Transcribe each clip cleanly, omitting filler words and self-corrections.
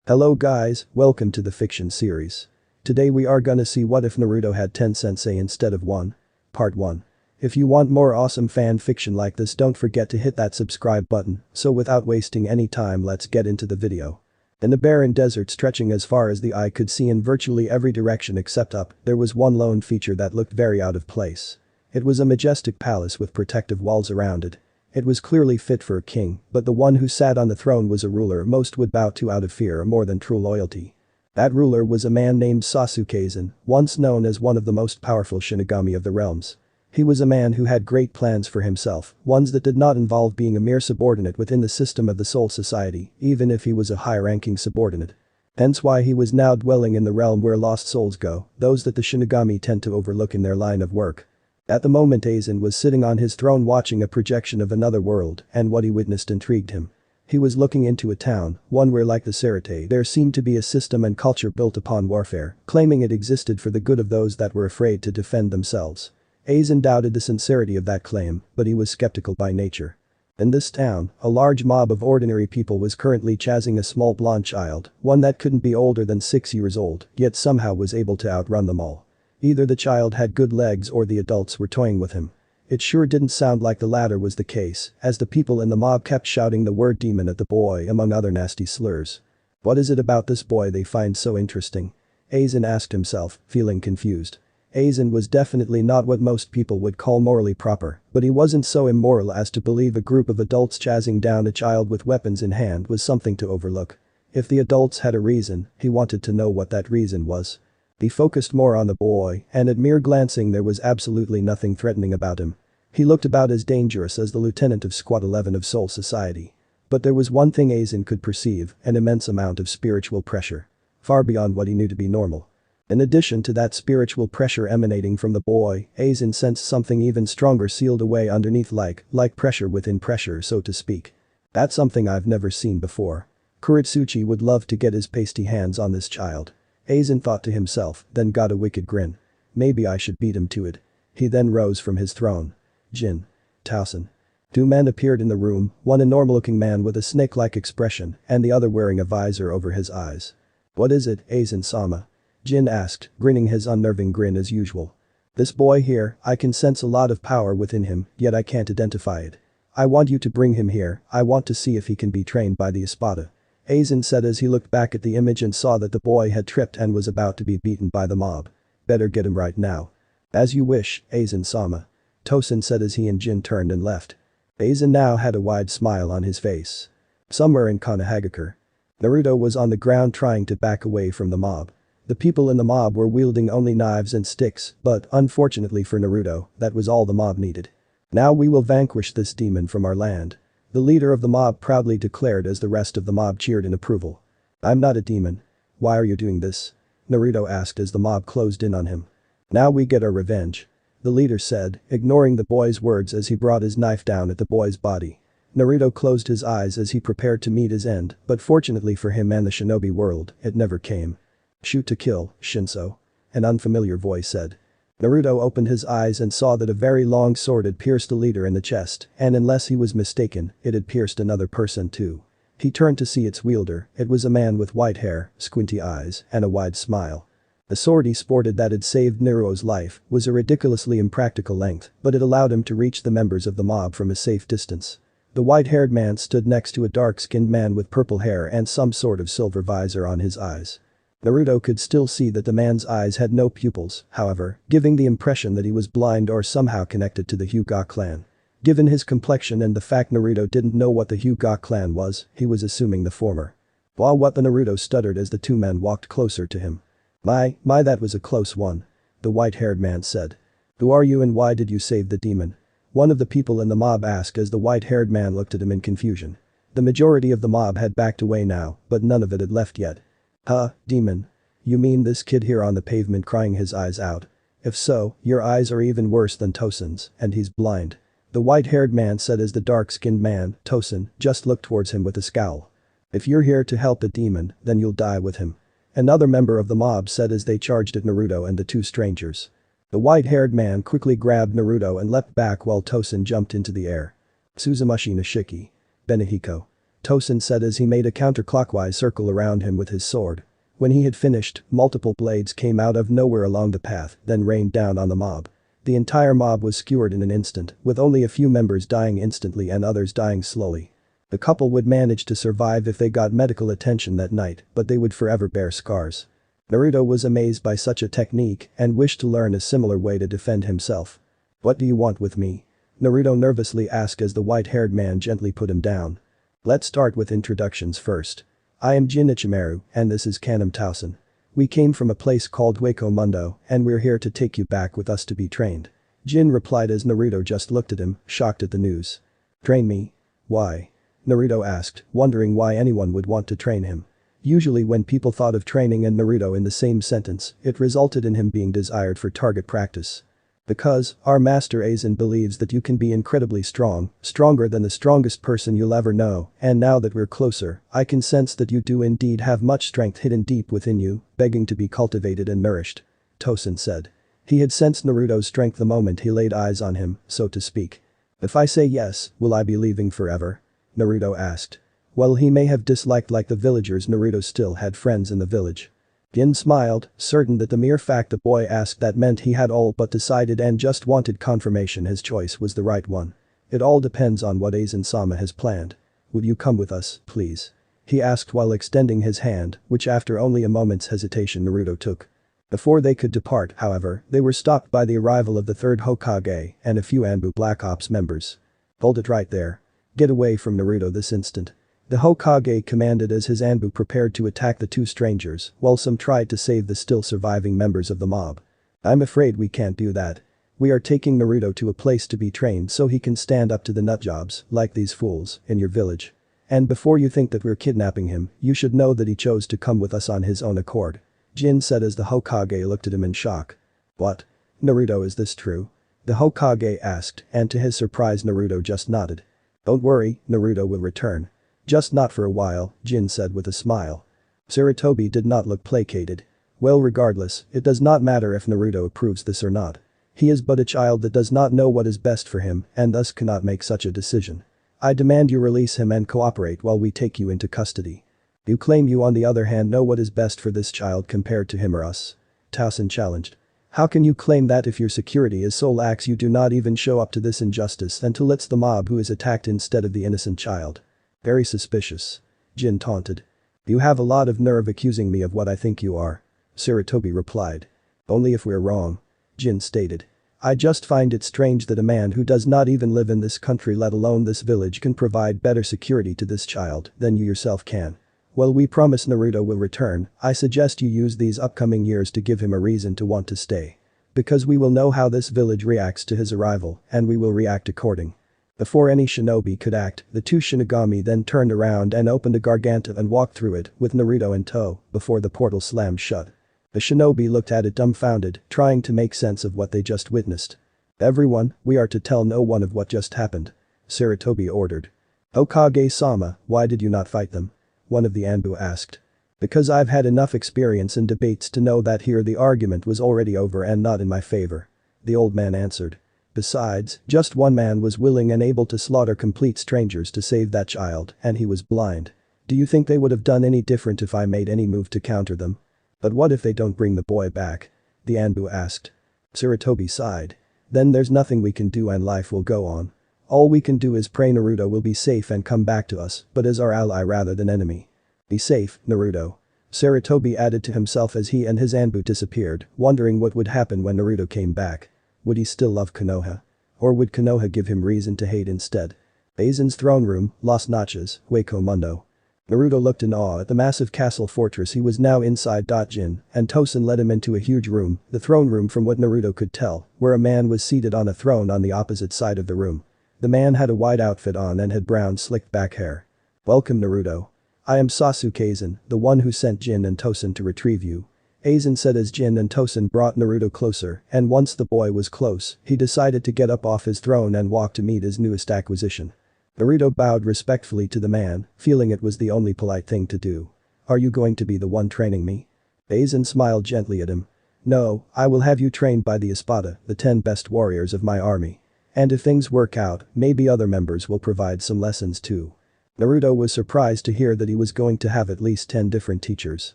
Hello guys, welcome to the fiction series. Today we are gonna see what if Naruto had 10 sensei instead of 1. Part 1. If you want more awesome fan fiction like this, don't forget to hit that subscribe button. So without wasting any time, let's get into the video. In the barren desert stretching as far as the eye could see in virtually every direction except up, there was one lone feature that looked very out of place. It was a majestic palace with protective walls around it. It was clearly fit for a king, but the one who sat on the throne was a ruler most would bow to out of fear more than true loyalty. That ruler was a man named Sasuke, once known as one of the most powerful Shinigami of the realms. He was a man who had great plans for himself, ones that did not involve being a mere subordinate within the system of the Soul Society, even if he was a high-ranking subordinate. Hence why he was now dwelling in the realm where lost souls go, those that the Shinigami tend to overlook in their line of work. At the moment Aizen was sitting on his throne watching a projection of another world, and what he witnessed intrigued him. He was looking into a town, one where like the Serite there seemed to be a system and culture built upon warfare, claiming it existed for the good of those that were afraid to defend themselves. Aizen doubted the sincerity of that claim, but he was skeptical by nature. In this town, a large mob of ordinary people was currently chasing a small blonde child, one that couldn't be older than 6 years old, yet somehow was able to outrun them all. Either the child had good legs or the adults were toying with him. It sure didn't sound like the latter was the case, as the people in the mob kept shouting the word demon at the boy among other nasty slurs. What is it about this boy they find so interesting? Aizen asked himself, feeling confused. Aizen was definitely not what most people would call morally proper, but he wasn't so immoral as to believe a group of adults chasing down a child with weapons in hand was something to overlook. If the adults had a reason, he wanted to know what that reason was. He focused more on the boy, and at mere glancing there was absolutely nothing threatening about him. He looked about as dangerous as the lieutenant of Squad 11 of Soul Society. But there was one thing Aizen could perceive, an immense amount of spiritual pressure. Far beyond what he knew to be normal. In addition to that spiritual pressure emanating from the boy, Aizen sensed something even stronger sealed away underneath like pressure within pressure, so to speak. That's something I've never seen before. Kuretsuchi would love to get his pasty hands on this child. Aizen thought to himself, then got a wicked grin. Maybe I should beat him to it. He then rose from his throne. Jin. Tausen. 2 men appeared in the room, one a normal-looking man with a snake-like expression, and the other wearing a visor over his eyes. What is it, Aizen-sama? Jin asked, grinning his unnerving grin as usual. This boy here, I can sense a lot of power within him, yet I can't identify it. I want you to bring him here, I want to see if he can be trained by the Espada. Aizen said as he looked back at the image and saw that the boy had tripped and was about to be beaten by the mob. Better get him right now. As you wish, Aizen-sama. Tosen said as he and Jin turned and left. Aizen now had a wide smile on his face. Somewhere in Konoha, Naruto was on the ground trying to back away from the mob. The people in the mob were wielding only knives and sticks, but unfortunately for Naruto, that was all the mob needed. Now we will vanquish this demon from our land. The leader of the mob proudly declared as the rest of the mob cheered in approval. I'm not a demon. Why are you doing this? Naruto asked as the mob closed in on him. Now we get our revenge. The leader said, ignoring the boy's words as he brought his knife down at the boy's body. Naruto closed his eyes as he prepared to meet his end, but fortunately for him and the shinobi world, it never came. Shoot to kill, Shinso. An unfamiliar voice said. Naruto opened his eyes and saw that a very long sword had pierced the leader in the chest, and unless he was mistaken, it had pierced another person too. He turned to see its wielder, it was a man with white hair, squinty eyes, and a wide smile. The sword he sported that had saved Naruto's life was a ridiculously impractical length, but it allowed him to reach the members of the mob from a safe distance. The white-haired man stood next to a dark-skinned man with purple hair and some sort of silver visor on his eyes. Naruto could still see that the man's eyes had no pupils, however, giving the impression that he was blind or somehow connected to the Hyuga clan. Given his complexion and the fact Naruto didn't know what the Hyuga clan was, he was assuming the former. Wow, what the Naruto stuttered as the 2 men walked closer to him. My, that was a close one. The white-haired man said. Who are you and why did you save the demon? One of the people in the mob asked as the white-haired man looked at him in confusion. The majority of the mob had backed away now, but none of it had left yet. Huh, demon? You mean this kid here on the pavement crying his eyes out? If so, your eyes are even worse than Tosen's, and he's blind. The white-haired man said as the dark-skinned man, Tosen, just looked towards him with a scowl. If you're here to help the demon, then you'll die with him. Another member of the mob said as they charged at Naruto and the 2 strangers. The white-haired man quickly grabbed Naruto and leapt back while Tosen jumped into the air. Suzumushi no Shiki. Benihiko. Tosin said as he made a counterclockwise circle around him with his sword. When he had finished, multiple blades came out of nowhere along the path, then rained down on the mob. The entire mob was skewered in an instant, with only a few members dying instantly and others dying slowly. The couple would manage to survive if they got medical attention that night, but they would forever bear scars. Naruto was amazed by such a technique and wished to learn a similar way to defend himself. "What do you want with me?" Naruto nervously asked as the white-haired man gently put him down. "Let's start with introductions first. I am Jin Ichimaru, and this is Kanam Tausen. We came from a place called Hueco Mundo, and we're here to take you back with us to be trained." Jin replied as Naruto just looked at him, shocked at the news. "Train me? Why?" Naruto asked, wondering why anyone would want to train him. Usually when people thought of training and Naruto in the same sentence, it resulted in him being desired for target practice. "Because, our master Aizen believes that you can be incredibly strong, stronger than the strongest person you'll ever know, and now that we're closer, I can sense that you do indeed have much strength hidden deep within you, begging to be cultivated and nourished," Tosin said. He had sensed Naruto's strength the moment he laid eyes on him, so to speak. "If I say yes, will I be leaving forever?" Naruto asked. Well, he may have disliked like the villagers, Naruto still had friends in the village. Jin smiled, certain that the mere fact the boy asked that meant he had all but decided and just wanted confirmation his choice was the right one. "It all depends on what Aizen-sama has planned. Would you come with us, please?" he asked while extending his hand, which after only a moment's hesitation Naruto took. Before they could depart, however, they were stopped by the arrival of the third Hokage and a few Anbu Black Ops members. "Hold it right there. Get away from Naruto this instant." The Hokage commanded as his Anbu prepared to attack the two strangers, while some tried to save the still surviving members of the mob. "I'm afraid we can't do that. We are taking Naruto to a place to be trained so he can stand up to the nutjobs, like these fools, in your village. And before you think that we're kidnapping him, you should know that he chose to come with us on his own accord," Jin said as the Hokage looked at him in shock. "What? Naruto, is this true?" the Hokage asked, and to his surprise Naruto just nodded. "Don't worry, Naruto will return. Just not for a while," Jin said with a smile. Sarutobi did not look placated. "Well, regardless, it does not matter if Naruto approves this or not. He is but a child that does not know what is best for him and thus cannot make such a decision. I demand you release him and cooperate while we take you into custody." "You claim you on the other hand know what is best for this child compared to him or us?" Tausen challenged. "How can you claim that if your security is so lax you do not even show up to this injustice until it's the mob who is attacked instead of the innocent child?" "Very suspicious," Jin taunted. "You have a lot of nerve accusing me of what I think you are," Sarutobi replied. "Only if we're wrong," Jin stated. "I just find it strange that a man who does not even live in this country let alone this village can provide better security to this child than you yourself can. Well, we promise Naruto will return. I suggest you use these upcoming years to give him a reason to want to stay. Because we will know how this village reacts to his arrival and we will react according." Before any shinobi could act, the two Shinigami then turned around and opened a Garganta and walked through it with Naruto in tow before the portal slammed shut. The shinobi looked at it dumbfounded, trying to make sense of what they just witnessed. "Everyone, we are to tell no one of what just happened," Sarutobi ordered. "Hokage-sama, why did you not fight them?" one of the Anbu asked. "Because I've had enough experience in debates to know that here the argument was already over and not in my favor," the old man answered. "Besides, just one man was willing and able to slaughter complete strangers to save that child, and he was blind. Do you think they would have done any different if I made any move to counter them?" "But what if they don't bring the boy back?" the Anbu asked. Sarutobi sighed. "Then there's nothing we can do and life will go on. All we can do is pray Naruto will be safe and come back to us, but as our ally rather than enemy." "Be safe, Naruto," Sarutobi added to himself as he and his Anbu disappeared, wondering what would happen when Naruto came back. Would he still love Konoha? Or would Konoha give him reason to hate instead? Aizen's throne room, Las Noches, Hueco Mundo. Naruto looked in awe at the massive castle fortress he was now inside. Jin and Tosin led him into a huge room, the throne room from what Naruto could tell, where a man was seated on a throne on the opposite side of the room. The man had a white outfit on and had brown slicked back hair. "Welcome, Naruto. I am Sasuke Aizen, the one who sent Jin and Tosin to retrieve you," Aizen said as Jin and Tosin brought Naruto closer, and once the boy was close, he decided to get up off his throne and walk to meet his newest acquisition. Naruto bowed respectfully to the man, feeling it was the only polite thing to do. "Are you going to be the one training me?" Aizen smiled gently at him. "No, I will have you trained by the Espada, the 10 best warriors of my army. And if things work out, maybe other members will provide some lessons too." Naruto was surprised to hear that he was going to have at least 10 different teachers.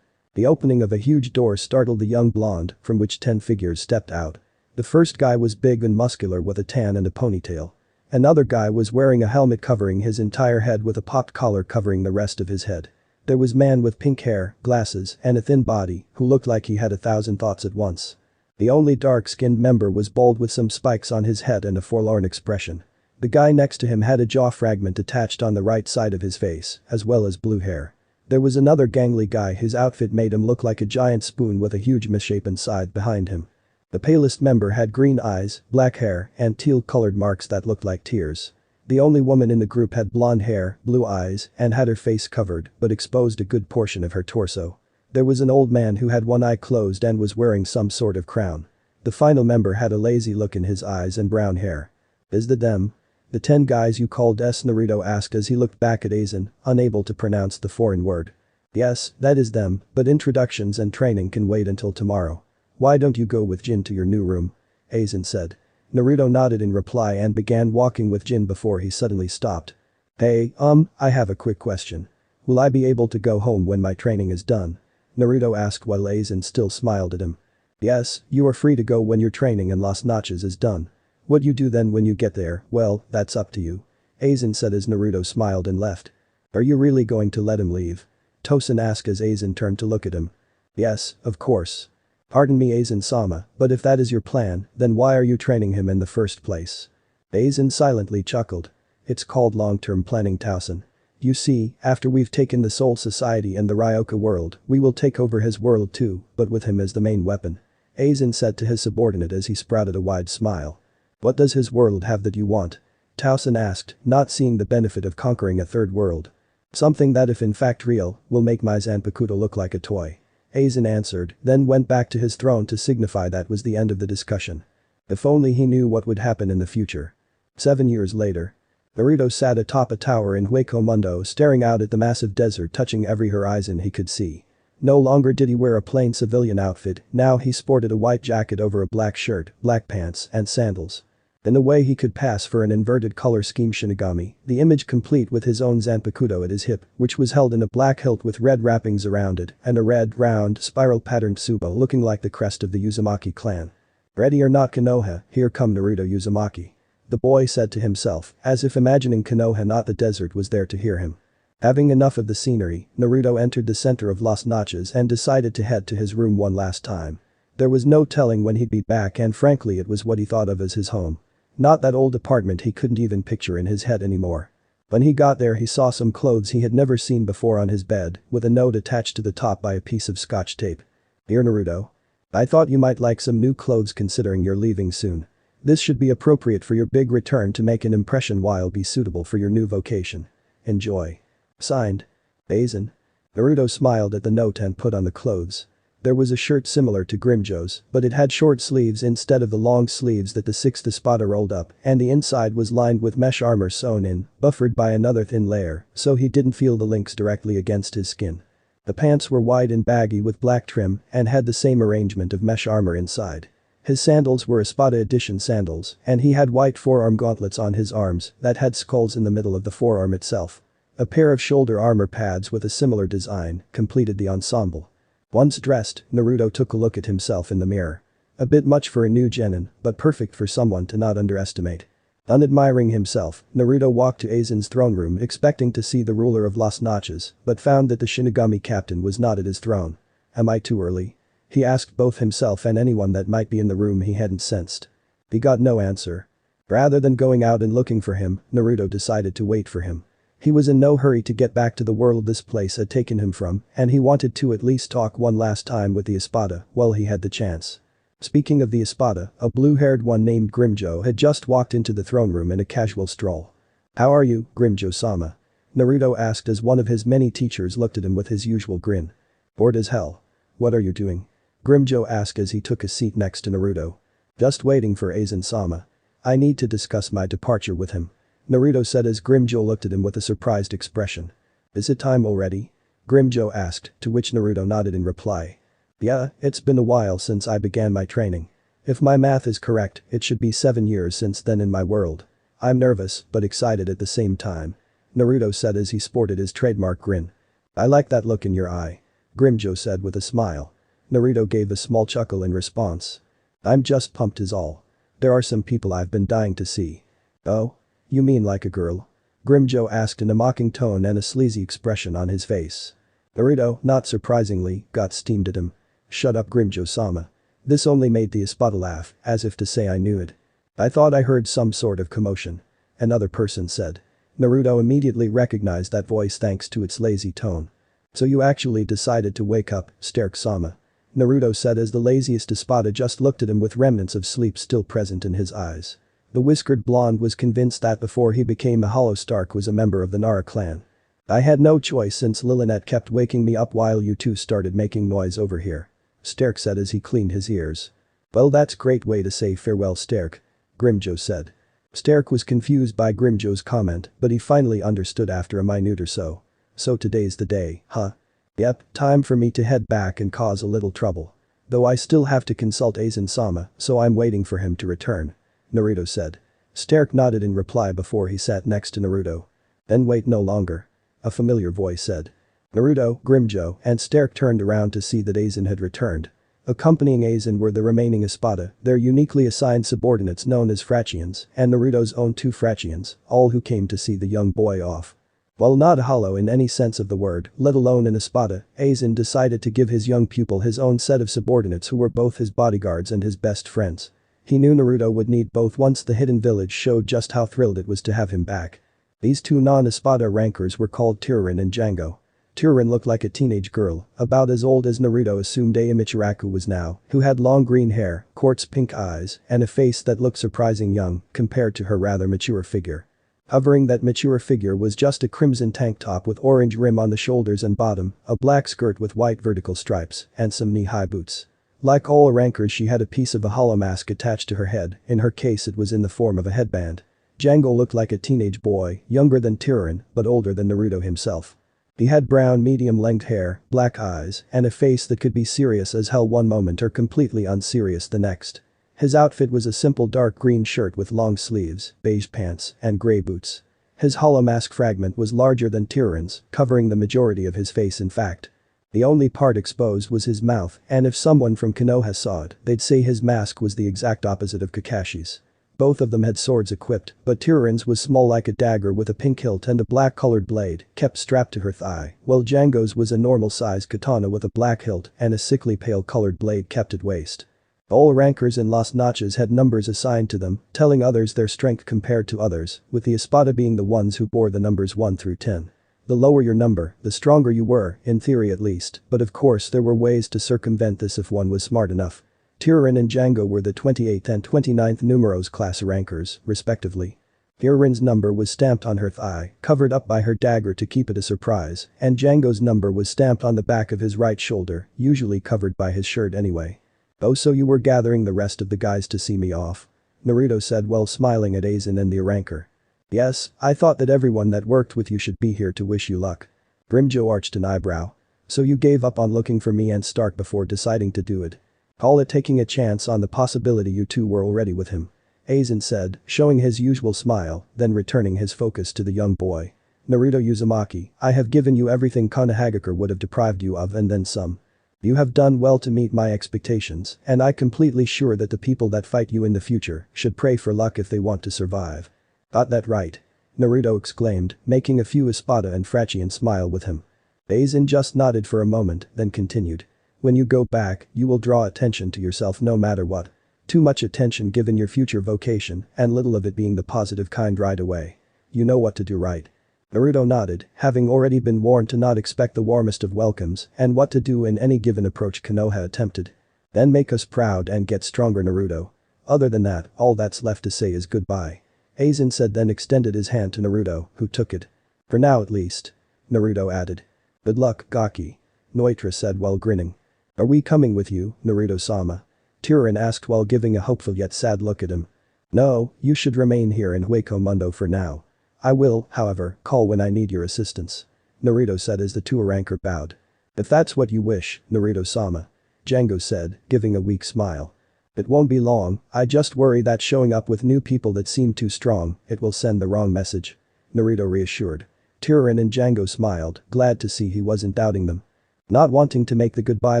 The opening of a huge door startled the young blonde, from which 10 figures stepped out. The first guy was big and muscular with a tan and a ponytail. Another guy was wearing a helmet covering his entire head with a popped collar covering the rest of his head. There was man with pink hair, glasses, and a thin body, who looked like he had 1,000 thoughts at once. The only dark-skinned member was bald with some spikes on his head and a forlorn expression. The guy next to him had a jaw fragment attached on the right side of his face, as well as blue hair. There was another gangly guy whose outfit made him look like a giant spoon with a huge misshapen side behind him. The palest member had green eyes, black hair, and teal-colored marks that looked like tears. The only woman in the group had blonde hair, blue eyes, and had her face covered but exposed a good portion of her torso. There was an old man who had one eye closed and was wearing some sort of crown. The final member had a lazy look in his eyes and brown hair. Is that them? The 10 guys you called S, Naruto asked as he looked back at Aizen, unable to pronounce the foreign word. Yes, that is them, but introductions and training can wait until tomorrow. Why don't you go with Jin to your new room? Aizen said. Naruto nodded in reply and began walking with Jin before he suddenly stopped. Hey, I have a quick question. Will I be able to go home when my training is done? Naruto asked while Aizen still smiled at him. Yes, you are free to go when your training in Las Noches is done. What you do then when you get there, well, that's up to you. Aizen said as Naruto smiled and left. Are you really going to let him leave? Tosen asked as Aizen turned to look at him. Yes, of course. Pardon me Aizen-sama, but if that is your plan, then why are you training him in the first place? Aizen silently chuckled. It's called long-term planning Tosen. You see, after we've taken the Soul Society and the Ryoka world, we will take over his world too, but with him as the main weapon. Aizen said to his subordinate as he sprouted a wide smile. What does his world have that you want? Tosen asked, not seeing the benefit of conquering a third world. Something that if in fact real, will make my Zanpakuto look like a toy. Aizen answered, then went back to his throne to signify that was the end of the discussion. If only he knew what would happen in the future. 7 years later. Naruto sat atop a tower in Hueco Mundo staring out at the massive desert touching every horizon he could see. No longer did he wear a plain civilian outfit, now he sported a white jacket over a black shirt, black pants, and sandals. In a way he could pass for an inverted color scheme Shinigami, the image complete with his own Zanpakuto at his hip, which was held in a black hilt with red wrappings around it, and a red, round, spiral-patterned tsubo looking like the crest of the Uzumaki clan. Ready or not Konoha, here come Naruto Uzumaki. The boy said to himself, as if imagining Konoha not the desert was there to hear him. Having enough of the scenery, Naruto entered the center of Las Noches and decided to head to his room one last time. There was no telling when he'd be back and frankly it was what he thought of as his home. Not that old apartment he couldn't even picture in his head anymore. When he got there he saw some clothes he had never seen before on his bed, with a note attached to the top by a piece of scotch tape. Dear Naruto. I thought you might like some new clothes considering you're leaving soon. This should be appropriate for your big return to make an impression while be suitable for your new vocation. Enjoy. Signed. Aizen. Naruto smiled at the note and put on the clothes. There was a shirt similar to Grimjo's, but it had short sleeves instead of the long sleeves that the 6th Espada rolled up, and the inside was lined with mesh armor sewn in, buffered by another thin layer, so he didn't feel the links directly against his skin. The pants were wide and baggy with black trim and had the same arrangement of mesh armor inside. His sandals were Espada edition sandals, and he had white forearm gauntlets on his arms that had skulls in the middle of the forearm itself. A pair of shoulder armor pads with a similar design completed the ensemble. Once dressed, Naruto took a look at himself in the mirror. A bit much for a new genin, but perfect for someone to not underestimate. Unadmiring himself, Naruto walked to Aizen's throne room expecting to see the ruler of Las Noches, but found that the Shinigami captain was not at his throne. Am I too early? He asked both himself and anyone that might be in the room he hadn't sensed. He got no answer. Rather than going out and looking for him, Naruto decided to wait for him. He was in no hurry to get back to the world this place had taken him from, and he wanted to at least talk one last time with the Espada while he had the chance. Speaking of the Espada, a blue-haired one named Grimjo had just walked into the throne room in a casual stroll. How are you, Grimjo-sama? Naruto asked as one of his many teachers looked at him with his usual grin. Bored as hell. What are you doing? Grimjo asked as he took a seat next to Naruto. Just waiting for Aizen-sama. I need to discuss my departure with him. Naruto said as Grimjo looked at him with a surprised expression. Is it time already? Grimjo asked, to which Naruto nodded in reply. Yeah, it's been a while since I began my training. If my math is correct, it should be 7 years since then in my world. I'm nervous, but excited at the same time. Naruto said as he sported his trademark grin. I like that look in your eye. Grimjo said with a smile. Naruto gave a small chuckle in response. I'm just pumped is all. There are some people I've been dying to see. Oh? You mean like a girl? Grimjo asked in a mocking tone and a sleazy expression on his face. Naruto, not surprisingly, got steamed at him. Shut up Grimjo-sama. This only made the Espada laugh, as if to say I knew it. I thought I heard some sort of commotion. Another person said. Naruto immediately recognized that voice thanks to its lazy tone. So you actually decided to wake up, Sterk-sama. Naruto said as the laziest Espada just looked at him with remnants of sleep still present in his eyes. The whiskered blonde was convinced that before he became a Hollow Stark was a member of the Nara clan. I had no choice since Lilith kept waking me up while you two started making noise over here. Sterk said as he cleaned his ears. Well that's great way to say farewell Sterk. Grimjo said. Sterk was confused by Grimjo's comment but he finally understood after a minute or so. So today's the day, huh? Yep, time for me to head back and cause a little trouble. Though I still have to consult Aizen-sama, so I'm waiting for him to return. Naruto said. Sterk nodded in reply before he sat next to Naruto. Then wait no longer. A familiar voice said. Naruto, Grimjo, and Sterk turned around to see that Aizen had returned. Accompanying Aizen were the remaining Espada, their uniquely assigned subordinates known as Frachians, and Naruto's own two Frachians, all who came to see the young boy off. While not hollow in any sense of the word, let alone an Espada, Aizen decided to give his young pupil his own set of subordinates who were both his bodyguards and his best friends. He knew Naruto would need both once the hidden village showed just how thrilled it was to have him back. These two non-Espada rankers were called Turin and Django. Turin looked like a teenage girl, about as old as Naruto assumed Aya Michiraku was now, who had long green hair, quartz pink eyes, and a face that looked surprising young compared to her rather mature figure. Hovering that mature figure was just a crimson tank top with orange rim on the shoulders and bottom, a black skirt with white vertical stripes, and some knee-high boots. Like all rankers she had a piece of a hollow mask attached to her head, in her case it was in the form of a headband. Django looked like a teenage boy, younger than Turin, but older than Naruto himself. He had brown medium-length hair, black eyes, and a face that could be serious as hell one moment or completely unserious the next. His outfit was a simple dark green shirt with long sleeves, beige pants, and grey boots. His hollow mask fragment was larger than Turin's, covering the majority of his face in fact. The only part exposed was his mouth, and if someone from Konoha saw it, they'd say his mask was the exact opposite of Kakashi's. Both of them had swords equipped, but Turin's was small like a dagger with a pink hilt and a black-colored blade, kept strapped to her thigh, while Django's was a normal-sized katana with a black hilt and a sickly pale-colored blade kept at waist. All rankers in Las Noches had numbers assigned to them, telling others their strength compared to others, with the Espada being the ones who bore the numbers 1 through 10. The lower your number, the stronger you were, in theory at least, but of course there were ways to circumvent this if one was smart enough. Turin and Django were the 28th and 29th numeros class rankers, respectively. Turin's number was stamped on her thigh, covered up by her dagger to keep it a surprise, and Django's number was stamped on the back of his right shoulder, usually covered by his shirt anyway. Oh so you were gathering the rest of the guys to see me off? Naruto said while smiling at Aizen and the ranker. Yes, I thought that everyone that worked with you should be here to wish you luck. Grimjo arched an eyebrow. So you gave up on looking for me and Stark before deciding to do it. Call it taking a chance on the possibility you two were already with him. Aizen said, showing his usual smile, then returning his focus to the young boy. Naruto Uzumaki, I have given you everything Konohagakure would have deprived you of and then some. You have done well to meet my expectations, and I'm completely sure that the people that fight you in the future should pray for luck if they want to survive. Got that right? Naruto exclaimed, making a few Espada and Frachian smile with him. Aizen just nodded for a moment, then continued. When you go back, you will draw attention to yourself no matter what. Too much attention given your future vocation, and little of it being the positive kind right away. You know what to do, right? Naruto nodded, having already been warned to not expect the warmest of welcomes and what to do in any given approach Konoha attempted. Then make us proud and get stronger Naruto. Other than that, all that's left to say is goodbye. Aizen said then extended his hand to Naruto, who took it. For now at least. Naruto added. Good luck, Gaki. Noitra said while grinning. Are we coming with you, Naruto-sama? Turin asked while giving a hopeful yet sad look at him. No, you should remain here in Hueco Mundo for now. I will, however, call when I need your assistance. Naruto said as the two ranker bowed. If that's what you wish, Naruto-sama. Django said, giving a weak smile. It won't be long, I just worry that showing up with new people that seem too strong, it will send the wrong message. Naruto reassured. Turin and Django smiled, glad to see he wasn't doubting them. Not wanting to make the goodbye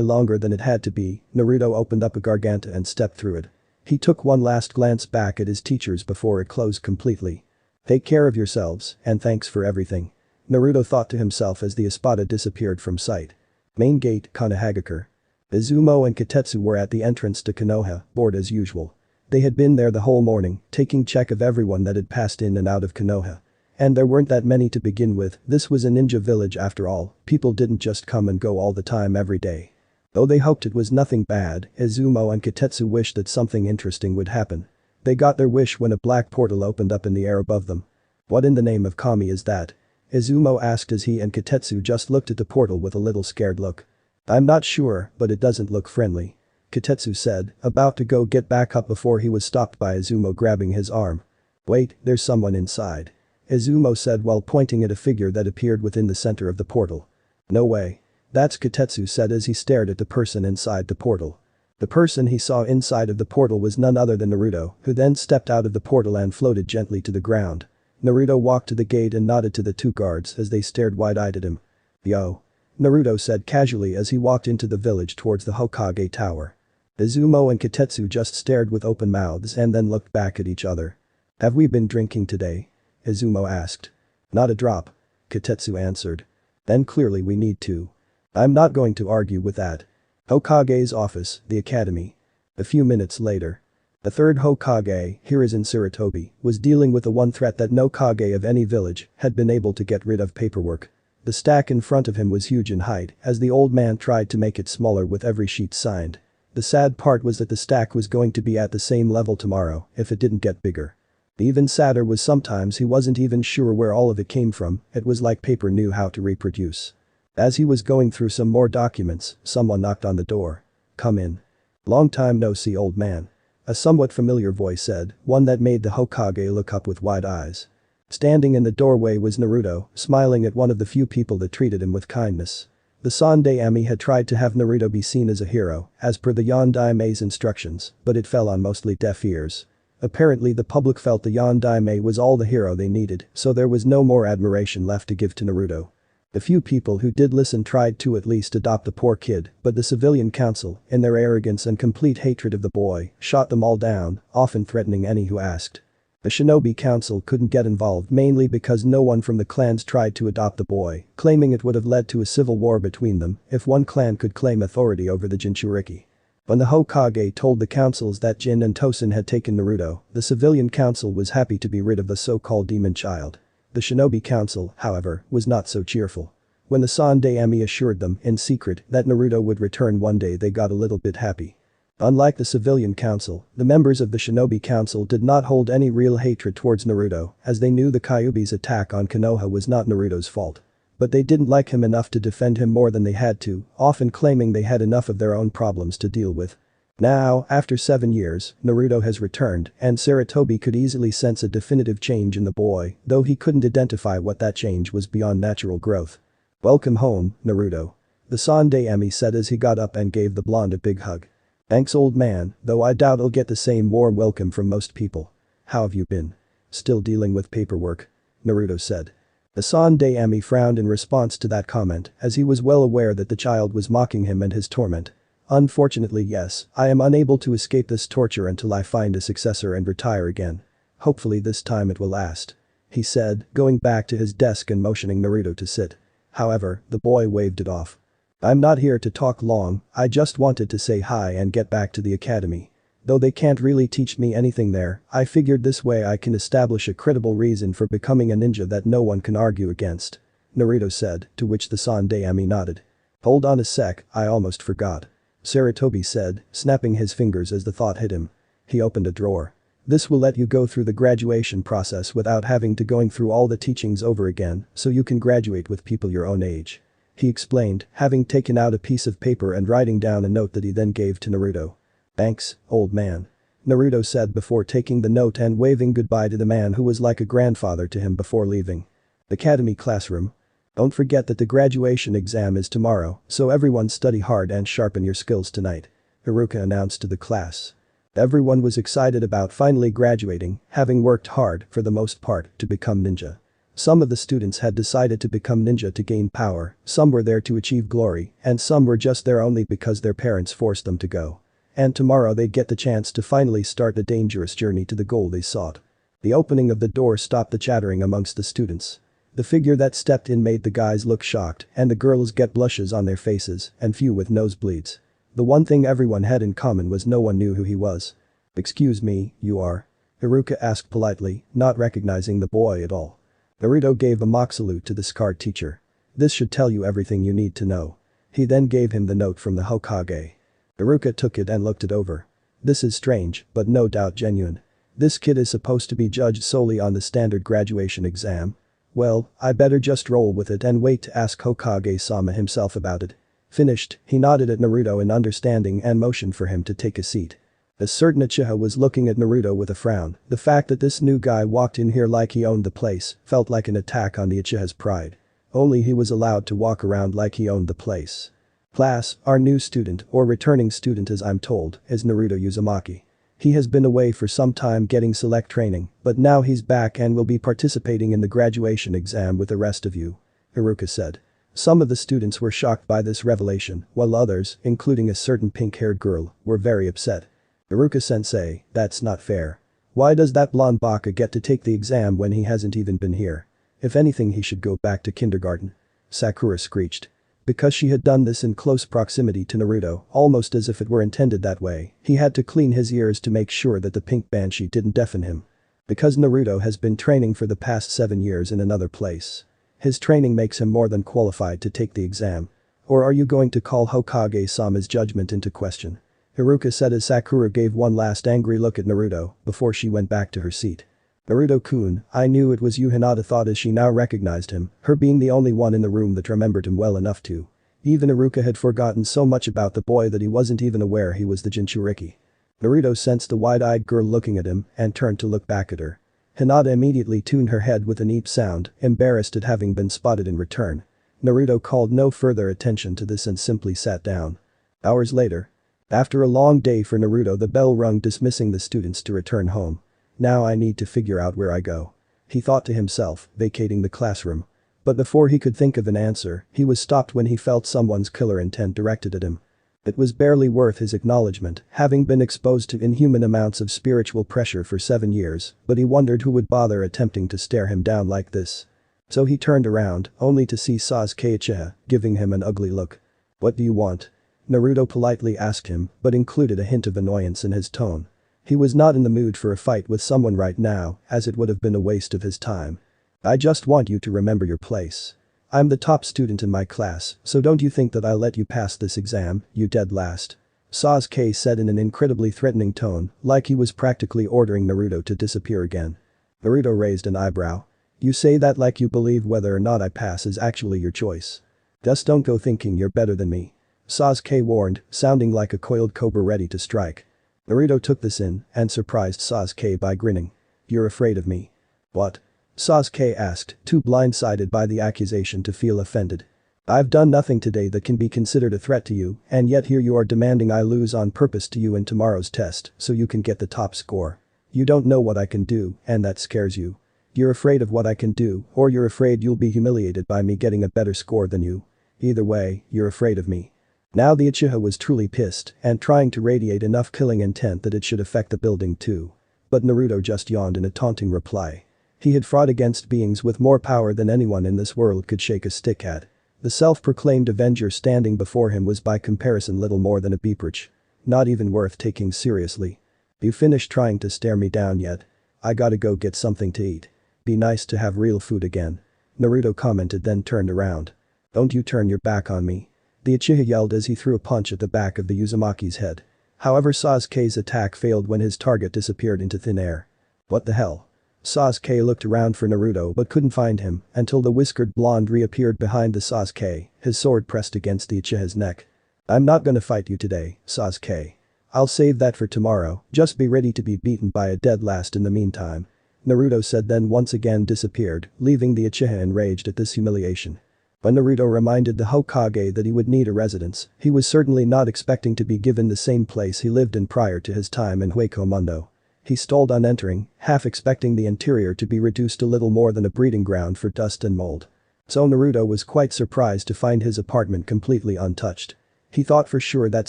longer than it had to be, Naruto opened up a garganta and stepped through it. He took one last glance back at his teachers before it closed completely. Take care of yourselves, and thanks for everything. Naruto thought to himself as the Espada disappeared from sight. Main gate, Konohagakure. Izumo and Kitetsu were at the entrance to Konoha, bored as usual. They had been there the whole morning, taking check of everyone that had passed in and out of Konoha. And there weren't that many to begin with, this was a ninja village after all, people didn't just come and go all the time every day. Though they hoped it was nothing bad, Izumo and Kitetsu wished that something interesting would happen. They got their wish when a black portal opened up in the air above them. What in the name of Kami is that? Izumo asked as he and Kitetsu just looked at the portal with a little scared look. I'm not sure, but it doesn't look friendly. Kitetsu said, about to go get back up before he was stopped by Izumo grabbing his arm. Wait, there's someone inside. Izumo said while pointing at a figure that appeared within the center of the portal. No way. That's Kitetsu said as he stared at the person inside the portal. The person he saw inside of the portal was none other than Naruto, who then stepped out of the portal and floated gently to the ground. Naruto walked to the gate and nodded to the two guards as they stared wide-eyed at him. Yo. Naruto said casually as he walked into the village towards the Hokage tower. Izumo and Kitetsu just stared with open mouths and then looked back at each other. Have we been drinking today? Izumo asked. Not a drop. Kitetsu answered. Then clearly we need to. I'm not going to argue with that. Hokage's office, the academy. A few minutes later. The third Hokage, Hiruzen Sarutobi, was dealing with the one threat that no Kage of any village had been able to get rid of: paperwork. The stack in front of him was huge in height as the old man tried to make it smaller with every sheet signed. The sad part was that the stack was going to be at the same level tomorrow if it didn't get bigger. Even sadder was sometimes he wasn't even sure where all of it came from, it was like paper knew how to reproduce. As he was going through some more documents, someone knocked on the door. Come in. Long time no see, old man. A somewhat familiar voice said, one that made the Hokage look up with wide eyes. Standing in the doorway was Naruto, smiling at one of the few people that treated him with kindness. The Sandaime had tried to have Naruto be seen as a hero, as per the Yondaime's instructions, but it fell on mostly deaf ears. Apparently the public felt the Yondaime was all the hero they needed, so there was no more admiration left to give to Naruto. The few people who did listen tried to at least adopt the poor kid, but the civilian council, in their arrogance and complete hatred of the boy, shot them all down, often threatening any who asked. The shinobi council couldn't get involved mainly because no one from the clans tried to adopt the boy, claiming it would have led to a civil war between them if one clan could claim authority over the Jinchuriki. When the Hokage told the councils that Jin and Tosen had taken Naruto, the civilian council was happy to be rid of the so-called demon child. The shinobi council, however, was not so cheerful. When the Sandaime assured them, in secret, that Naruto would return one day, they got a little bit happy. Unlike the civilian council, the members of the shinobi council did not hold any real hatred towards Naruto, as they knew the Kyuubi's attack on Konoha was not Naruto's fault. But they didn't like him enough to defend him more than they had to, often claiming they had enough of their own problems to deal with. Now, after 7 years, Naruto has returned, and Sarutobi could easily sense a definitive change in the boy, though he couldn't identify what that change was beyond natural growth. Welcome home, Naruto. The Sandaime said as he got up and gave the blonde a big hug. Thanks, old man, though I doubt I'll get the same warm welcome from most people. How have you been? Still dealing with paperwork? Naruto said. The Sandaime frowned in response to that comment, as he was well aware that the child was mocking him and his torment. Unfortunately, yes, I am unable to escape this torture until I find a successor and retire again. Hopefully this time it will last. He said, going back to his desk and motioning Naruto to sit. However, the boy waved it off. I'm not here to talk long, I just wanted to say hi and get back to the academy. Though they can't really teach me anything there, I figured this way I can establish a credible reason for becoming a ninja that no one can argue against. Naruto said, to which the Sandaime nodded. Hold on a sec, I almost forgot. Sarutobi said, snapping his fingers as the thought hit him. He opened a drawer. This will let you go through the graduation process without having to going through all the teachings over again, so you can graduate with people your own age. He explained, having taken out a piece of paper and writing down a note that he then gave to Naruto. Thanks, old man. Naruto said before taking the note and waving goodbye to the man who was like a grandfather to him before leaving. Academy classroom. Don't forget that the graduation exam is tomorrow, so everyone study hard and sharpen your skills tonight. Haruka announced to the class. Everyone was excited about finally graduating, having worked hard, for the most part, to become ninja. Some of the students had decided to become ninja to gain power, some were there to achieve glory, and some were just there only because their parents forced them to go. And tomorrow they'd get the chance to finally start the dangerous journey to the goal they sought. The opening of the door stopped the chattering amongst the students. The figure that stepped in made the guys look shocked and the girls get blushes on their faces and few with nosebleeds. The one thing everyone had in common was no one knew who he was. "Excuse me, you are?" Iruka asked politely, not recognizing the boy at all. Naruto gave a mock salute to the scarred teacher. "This should tell you everything you need to know." He then gave him the note from the Hokage. Iruka took it and looked it over. This is strange, but no doubt genuine. This kid is supposed to be judged solely on the standard graduation exam. Well, I better just roll with it and wait to ask Hokage-sama himself about it. Finished, he nodded at Naruto in understanding and motioned for him to take a seat. A certain Uchiha was looking at Naruto with a frown. The fact that this new guy walked in here like he owned the place felt like an attack on the Uchiha's pride. Only he was allowed to walk around like he owned the place. "Class, our new student, or returning student as I'm told, is Naruto Uzumaki. He has been away for some time getting select training, but now he's back and will be participating in the graduation exam with the rest of you," Iruka said. Some of the students were shocked by this revelation, while others, including a certain pink-haired girl, were very upset. "Iruka-sensei, that's not fair. Why does that blonde baka get to take the exam when he hasn't even been here? If anything he should go back to kindergarten," Sakura screeched. Because she had done this in close proximity to Naruto, almost as if it were intended that way, he had to clean his ears to make sure that the pink banshee didn't deafen him. Because Naruto has been training for the past 7 years in another place. His training makes him more than qualified to take the exam. Or are you going to call Hokage-sama's judgment into question? Iruka said as Sakura gave one last angry look at Naruto before she went back to her seat. "Naruto-kun, I knew it was you," Hinata thought as she now recognized him, her being the only one in the room that remembered him well enough to. Even Iruka had forgotten so much about the boy that he wasn't even aware he was the Jinchuriki. Naruto sensed the wide-eyed girl looking at him and turned to look back at her. Hinata immediately tuned her head with a neat sound, embarrassed at having been spotted in return. Naruto called no further attention to this and simply sat down. Hours later. After a long day for Naruto, the bell rung dismissing the students to return home. "Now I need to figure out where I go," he thought to himself, vacating the classroom. But before he could think of an answer, he was stopped when he felt someone's killer intent directed at him. It was barely worth his acknowledgement, having been exposed to inhuman amounts of spiritual pressure for 7 years, but he wondered who would bother attempting to stare him down like this. So he turned around, only to see Sasuke Uchiha, giving him an ugly look. "What do you want?" Naruto politely asked him, but included a hint of annoyance in his tone. He was not in the mood for a fight with someone right now, as it would have been a waste of his time. "I just want you to remember your place. I'm the top student in my class, so don't you think that I'll let you pass this exam, you dead last," Sasuke said in an incredibly threatening tone, like he was practically ordering Naruto to disappear again. Naruto raised an eyebrow. "You say that like you believe whether or not I pass is actually your choice. Just don't go thinking you're better than me," Sasuke warned, sounding like a coiled cobra ready to strike. Naruto took this in and surprised Sasuke by grinning. "You're afraid of me?" "What?" Sasuke asked, too blindsided by the accusation to feel offended. "I've done nothing today that can be considered a threat to you, and yet here you are demanding I lose on purpose to you in tomorrow's test so you can get the top score. You don't know what I can do, and that scares you. You're afraid of what I can do, or you're afraid you'll be humiliated by me getting a better score than you. Either way, you're afraid of me." Now the Uchiha was truly pissed and trying to radiate enough killing intent that it should affect the building too. But Naruto just yawned in a taunting reply. He had fought against beings with more power than anyone in this world could shake a stick at. The self-proclaimed avenger standing before him was by comparison little more than a beeprich. Not even worth taking seriously. "You finished trying to stare me down yet? I gotta go get something to eat. Be nice to have real food again," Naruto commented, then turned around. "Don't you turn your back on me," the Uchiha yelled as he threw a punch at the back of the Uzumaki's head. However, Sasuke's attack failed when his target disappeared into thin air. "What the hell?" Sasuke looked around for Naruto but couldn't find him until the whiskered blonde reappeared behind the Sasuke, his sword pressed against the Uchiha's neck. "I'm not gonna fight you today, Sasuke. I'll save that for tomorrow, just be ready to be beaten by a dead last in the meantime," Naruto said, then once again disappeared, leaving the Uchiha enraged at this humiliation. When Naruto reminded the Hokage that he would need a residence, he was certainly not expecting to be given the same place he lived in prior to his time in Hueco Mundo. He stalled on entering, half expecting the interior to be reduced to little more than a breeding ground for dust and mold. So Naruto was quite surprised to find his apartment completely untouched. He thought for sure that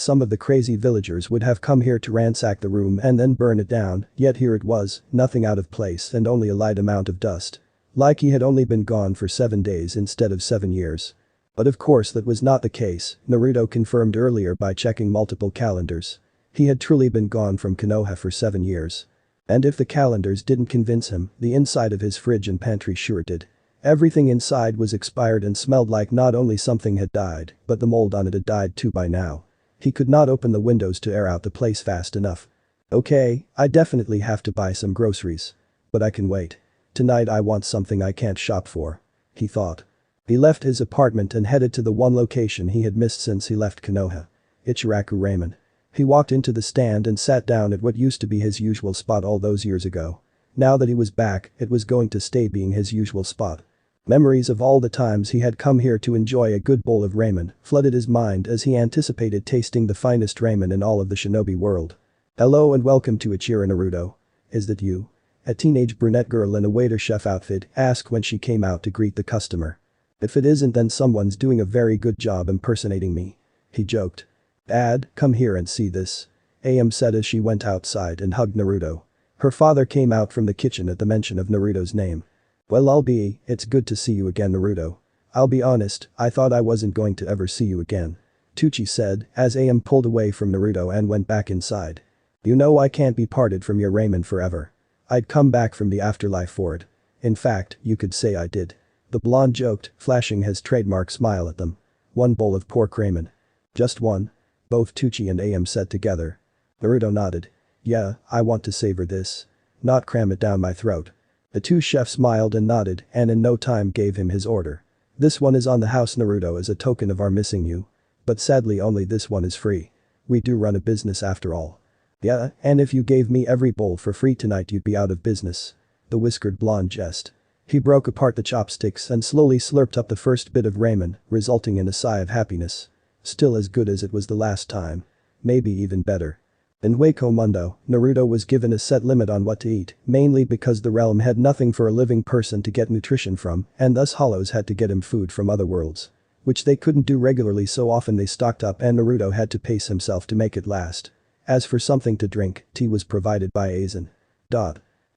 some of the crazy villagers would have come here to ransack the room and then burn it down, yet here it was, nothing out of place and only a light amount of dust. Like he had only been gone for 7 days instead of 7 years. But of course that was not the case, Naruto confirmed earlier by checking multiple calendars. He had truly been gone from Konoha for 7 years. And if the calendars didn't convince him, the inside of his fridge and pantry sure did. Everything inside was expired and smelled like not only something had died, but the mold on it had died too by now. He could not open the windows to air out the place fast enough. Okay, I definitely have to buy some groceries. But I can wait. Tonight I want something I can't shop for. He thought. He left his apartment and headed to the one location he had missed since he left Konoha. Ichiraku Ramen. He walked into the stand and sat down at what used to be his usual spot all those years ago. Now that he was back, it was going to stay being his usual spot. Memories of all the times he had come here to enjoy a good bowl of ramen flooded his mind as he anticipated tasting the finest ramen in all of the shinobi world. Hello and welcome to Ichira Naruto. Is that you? A teenage brunette girl in a waiter chef outfit asked when she came out to greet the customer. If it isn't, then someone's doing a very good job impersonating me. He joked. Come here and see this. Am said as she went outside and hugged Naruto. Her father came out from the kitchen at the mention of Naruto's name. Well, it's good to see you again, Naruto. I'll be honest, I thought I wasn't going to ever see you again. Tucci said as Am pulled away from Naruto and went back inside. You know I can't be parted from your ramen forever. I'd come back from the afterlife for it. In fact, you could say I did. The blonde joked, flashing his trademark smile at them. One bowl of pork ramen. Just one? Both Tucci and Am said together. Naruto nodded. Yeah, I want to savor this. Not cram it down my throat. The two chefs smiled and nodded and in no time gave him his order. This one is on the house, Naruto, as a token of our missing you. But sadly only this one is free. We do run a business after all. Yeah, and if you gave me every bowl for free tonight you'd be out of business. The whiskered blonde jest. He broke apart the chopsticks and slowly slurped up the first bit of ramen, resulting in a sigh of happiness. Still as good as it was the last time. Maybe even better. In Hueco Mundo, Naruto was given a set limit on what to eat, mainly because the realm had nothing for a living person to get nutrition from, and thus Hollows had to get him food from other worlds. Which they couldn't do regularly, so often they stocked up and Naruto had to pace himself to make it last. As for something to drink, tea was provided by Aizen.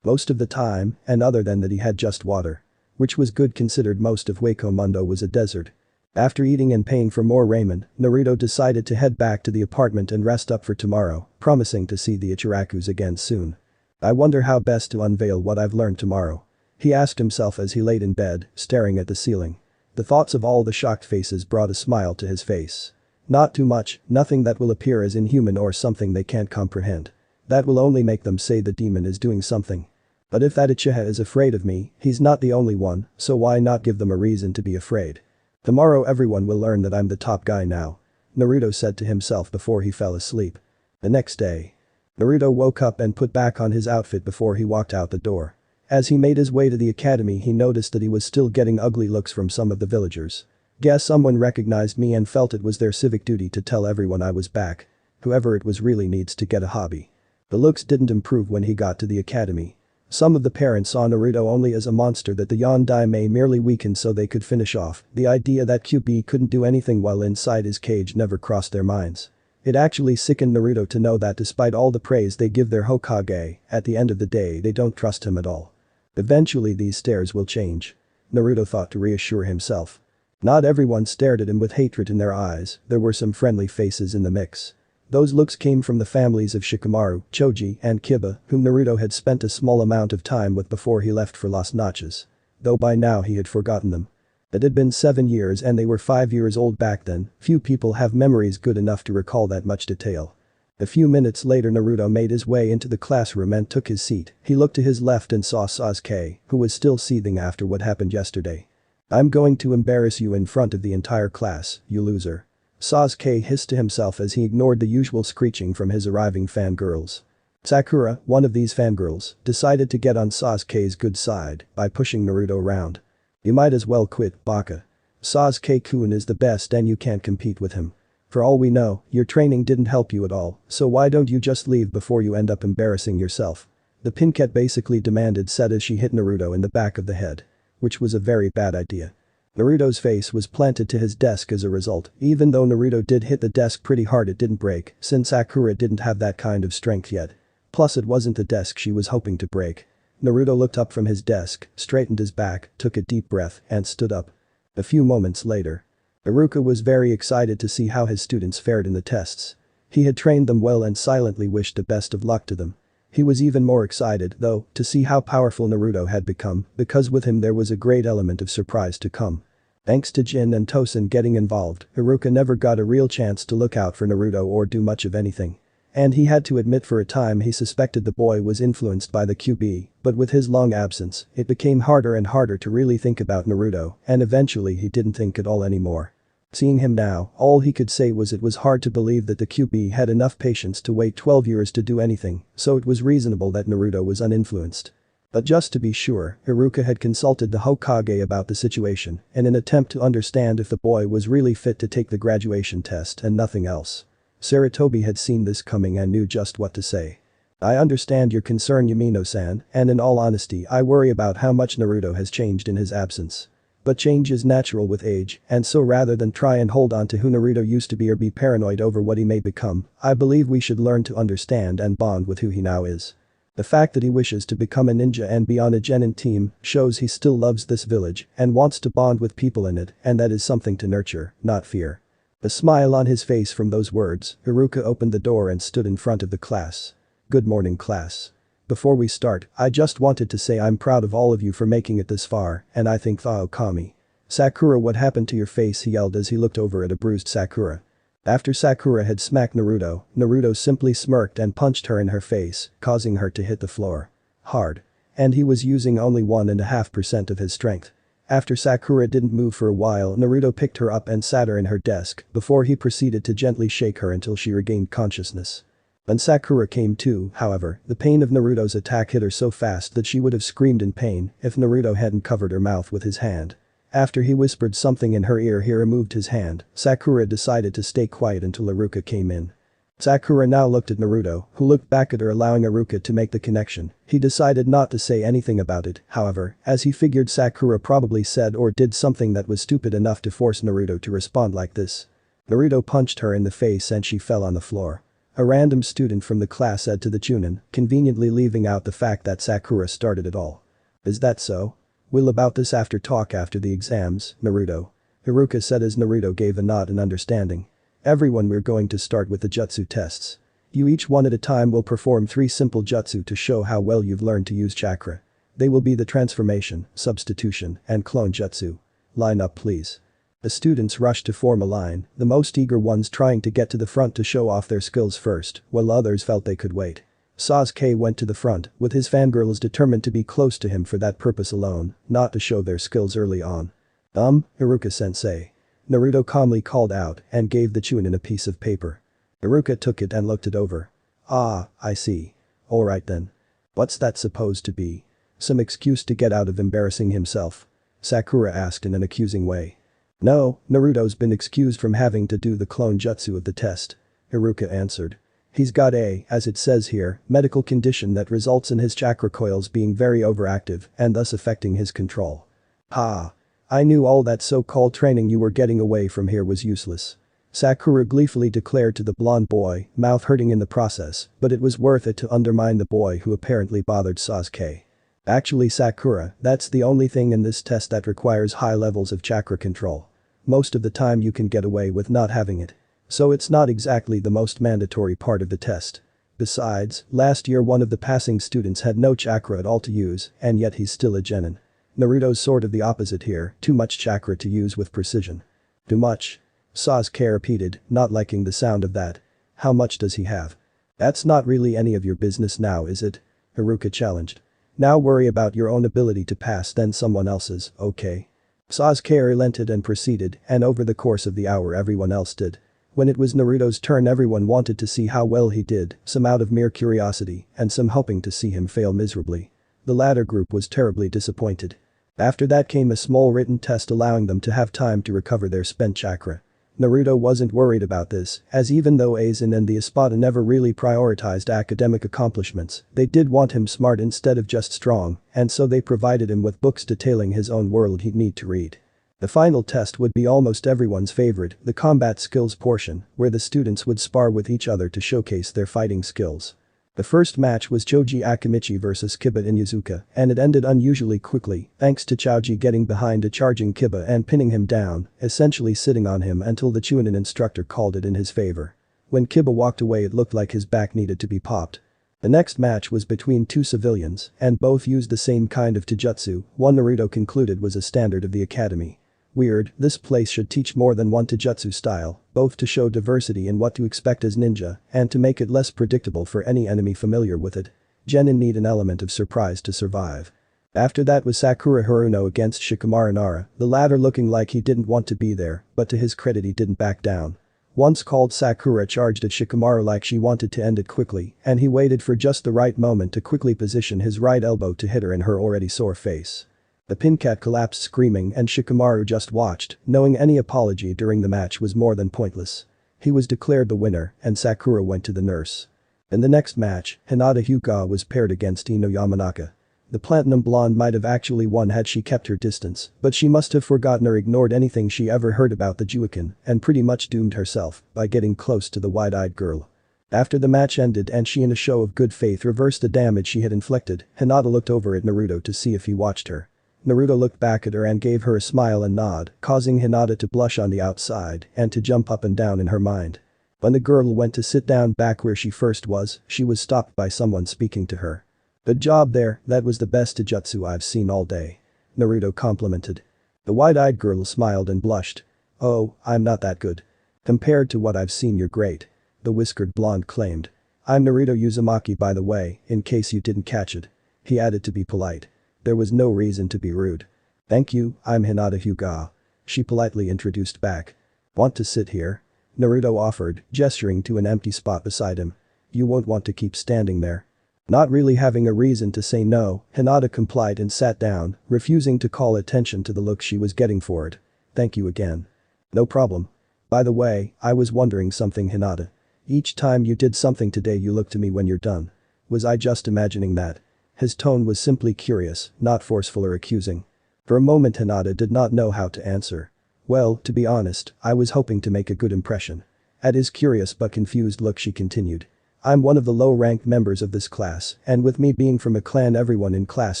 Most of the time, and other than that he had just water. Which was good considered most of Hueco Mundo was a desert. After eating and paying for more ramen, Naruto decided to head back to the apartment and rest up for tomorrow, promising to see the Ichirakus again soon. I wonder how best to unveil what I've learned tomorrow. He asked himself as he laid in bed, staring at the ceiling. The thoughts of all the shocked faces brought a smile to his face. Not too much, nothing that will appear as inhuman or something they can't comprehend. That will only make them say the demon is doing something. But if that Uchiha is afraid of me, he's not the only one, so why not give them a reason to be afraid? Tomorrow everyone will learn that I'm the top guy now. Naruto said to himself before he fell asleep. The next day. Naruto woke up and put back on his outfit before he walked out the door. As he made his way to the academy he noticed that he was still getting ugly looks from some of the villagers. Guess someone recognized me and felt it was their civic duty to tell everyone I was back. Whoever it was really needs to get a hobby. The looks didn't improve when he got to the academy. Some of the parents saw Naruto only as a monster that the Yondaime merely weakened so they could finish off. The idea that QB couldn't do anything while inside his cage never crossed their minds. It actually sickened Naruto to know that despite all the praise they give their Hokage, at the end of the day they don't trust him at all. Eventually these stares will change. Naruto thought to reassure himself. Not everyone stared at him with hatred in their eyes, there were some friendly faces in the mix. Those looks came from the families of Shikamaru, Choji, and Kiba, whom Naruto had spent a small amount of time with before he left for Las Noches. Though by now he had forgotten them. It had been 7 years and they were 5 years old back then, few people have memories good enough to recall that much detail. A few minutes later Naruto made his way into the classroom and took his seat. He looked to his left and saw Sasuke, who was still seething after what happened yesterday. I'm going to embarrass you in front of the entire class, you loser. Sasuke hissed to himself as he ignored the usual screeching from his arriving fangirls. Sakura, one of these fangirls, decided to get on Sasuke's good side by pushing Naruto around. You might as well quit, Baka. Sasuke-kun is the best and you can't compete with him. For all we know, your training didn't help you at all, so why don't you just leave before you end up embarrassing yourself? The Pinket basically demanded said as she hit Naruto in the back of the head. Which was a very bad idea. Naruto's face was planted to his desk as a result. Even though Naruto did hit the desk pretty hard, it didn't break since Sakura didn't have that kind of strength yet. Plus it wasn't the desk she was hoping to break. Naruto looked up from his desk, straightened his back, took a deep breath, and stood up. A few moments later. Iruka was very excited to see how his students fared in the tests. He had trained them well and silently wished the best of luck to them. He was even more excited, though, to see how powerful Naruto had become, because with him there was a great element of surprise to come. Thanks to Jin and Tosen getting involved, Iruka never got a real chance to look out for Naruto or do much of anything. And he had to admit for a time he suspected the boy was influenced by the QB, but with his long absence, it became harder and harder to really think about Naruto, and eventually he didn't think at all anymore. Seeing him now, all he could say was it was hard to believe that the QB had enough patience to wait 12 years to do anything, so it was reasonable that Naruto was uninfluenced. But just to be sure, Iruka had consulted the Hokage about the situation in an attempt to understand if the boy was really fit to take the graduation test and nothing else. Sarutobi had seen this coming and knew just what to say. I understand your concern, Yamino-san, and in all honesty I worry about how much Naruto has changed in his absence. But change is natural with age, and so rather than try and hold on to who Naruto used to be or be paranoid over what he may become, I believe we should learn to understand and bond with who he now is. The fact that he wishes to become a ninja and be on a genin team shows he still loves this village and wants to bond with people in it, and that is something to nurture, not fear. A smile on his face from those words, Iruka opened the door and stood in front of the class. Good morning, class. Before we start, I just wanted to say I'm proud of all of you for making it this far, and I think Okami. Sakura, what happened to your face? He yelled as he looked over at a bruised Sakura. After Sakura had smacked Naruto, Naruto simply smirked and punched her in her face, causing her to hit the floor. Hard. And he was using only 1.5% of his strength. After Sakura didn't move for a while, Naruto picked her up and sat her in her desk before he proceeded to gently shake her until she regained consciousness. When Sakura came to, however, the pain of Naruto's attack hit her so fast that she would have screamed in pain if Naruto hadn't covered her mouth with his hand. After he whispered something in her ear, he removed his hand. Sakura decided to stay quiet until Iruka came in. Sakura now looked at Naruto, who looked back at her, allowing Iruka to make the connection. He decided not to say anything about it, however, as he figured Sakura probably said or did something that was stupid enough to force Naruto to respond like this. Naruto punched her in the face and she fell on the floor. A random student from the class said to the Chunin, conveniently leaving out the fact that Sakura started it all. Is that so? We'll about this after talk after the exams, Naruto. Iruka said as Naruto gave a nod in understanding. Everyone, we're going to start with the jutsu tests. You each one at a time will perform 3 simple jutsu to show how well you've learned to use chakra. They will be the transformation, substitution, and clone jutsu. Line up please. The students rushed to form a line, the most eager ones trying to get to the front to show off their skills first, while others felt they could wait. Sasuke went to the front, with his fangirls determined to be close to him for that purpose alone, not to show their skills early on. Iruka-sensei. Naruto calmly called out and gave the Chunin a piece of paper. Iruka took it and looked it over. Ah, I see. Alright then. What's that supposed to be? Some excuse to get out of embarrassing himself? Sakura asked in an accusing way. No, Naruto's been excused from having to do the clone jutsu of the test. Iruka answered. He's got as it says here, medical condition that results in his chakra coils being very overactive and thus affecting his control. Ha. I knew all that so-called training you were getting away from here was useless. Sakura gleefully declared to the blonde boy, mouth hurting in the process, but it was worth it to undermine the boy who apparently bothered Sasuke. Actually, Sakura, that's the only thing in this test that requires high levels of chakra control. Most of the time you can get away with not having it. So it's not exactly the most mandatory part of the test. Besides, last year one of the passing students had no chakra at all to use, and yet he's still a genin. Naruto's sort of the opposite here, too much chakra to use with precision. Too much? Sasuke repeated, not liking the sound of that. How much does he have? That's not really any of your business now, is it? Iruka challenged. Now worry about your own ability to pass then someone else's, okay? Sasuke relented and proceeded, and over the course of the hour everyone else did. When it was Naruto's turn, everyone wanted to see how well he did, some out of mere curiosity, and some hoping to see him fail miserably. The latter group was terribly disappointed. After that came a small written test allowing them to have time to recover their spent chakra. Naruto wasn't worried about this, as even though Aizen and the Espada never really prioritized academic accomplishments, they did want him smart instead of just strong, and so they provided him with books detailing his own world he'd need to read. The final test would be almost everyone's favorite, the combat skills portion, where the students would spar with each other to showcase their fighting skills. The first match was Choji Akimichi vs Kiba Inuzuka, and it ended unusually quickly thanks to Choji getting behind a charging Kiba and pinning him down, essentially sitting on him until the Chunin instructor called it in his favor. When Kiba walked away it looked like his back needed to be popped. The next match was between two civilians, and both used the same kind of taijutsu, one Naruto concluded was a standard of the academy. Weird, this place should teach more than one taijutsu style, both to show diversity in what to expect as ninja, and to make it less predictable for any enemy familiar with it. Genin need an element of surprise to survive. After that was Sakura Haruno against Shikamaru Nara, the latter looking like he didn't want to be there, but to his credit he didn't back down. Once called, Sakura charged at Shikamaru like she wanted to end it quickly, and he waited for just the right moment to quickly position his right elbow to hit her in her already sore face. The Pincat collapsed screaming and Shikamaru just watched, knowing any apology during the match was more than pointless. He was declared the winner and Sakura went to the nurse. In the next match, Hinata Hyuga was paired against Ino Yamanaka. The platinum blonde might have actually won had she kept her distance, but she must have forgotten or ignored anything she ever heard about the Juiken and pretty much doomed herself by getting close to the wide-eyed girl. After the match ended and she in a show of good faith reversed the damage she had inflicted, Hinata looked over at Naruto to see if he watched her. Naruto looked back at her and gave her a smile and nod, causing Hinata to blush on the outside and to jump up and down in her mind. When the girl went to sit down back where she first was, she was stopped by someone speaking to her. "Good job there, that was the best taijutsu I've seen all day," Naruto complimented. The wide-eyed girl smiled and blushed. "Oh, I'm not that good. Compared to what I've seen you're great," the whiskered blonde claimed. "I'm Naruto Uzumaki by the way, in case you didn't catch it," he added to be polite. There was no reason to be rude. "Thank you, I'm Hinata Hyuga," she politely introduced back. "Want to sit here?" Naruto offered, gesturing to an empty spot beside him. "You won't want to keep standing there." Not really having a reason to say no, Hinata complied and sat down, refusing to call attention to the look she was getting for it. "Thank you again." "No problem. By the way, I was wondering something, Hinata. Each time you did something today you look to me when you're done. Was I just imagining that?" His tone was simply curious, not forceful or accusing. For a moment Hinata did not know how to answer. "Well, to be honest, I was hoping to make a good impression." At his curious but confused look she continued. "I'm one of the low-ranked members of this class, and with me being from a clan everyone in class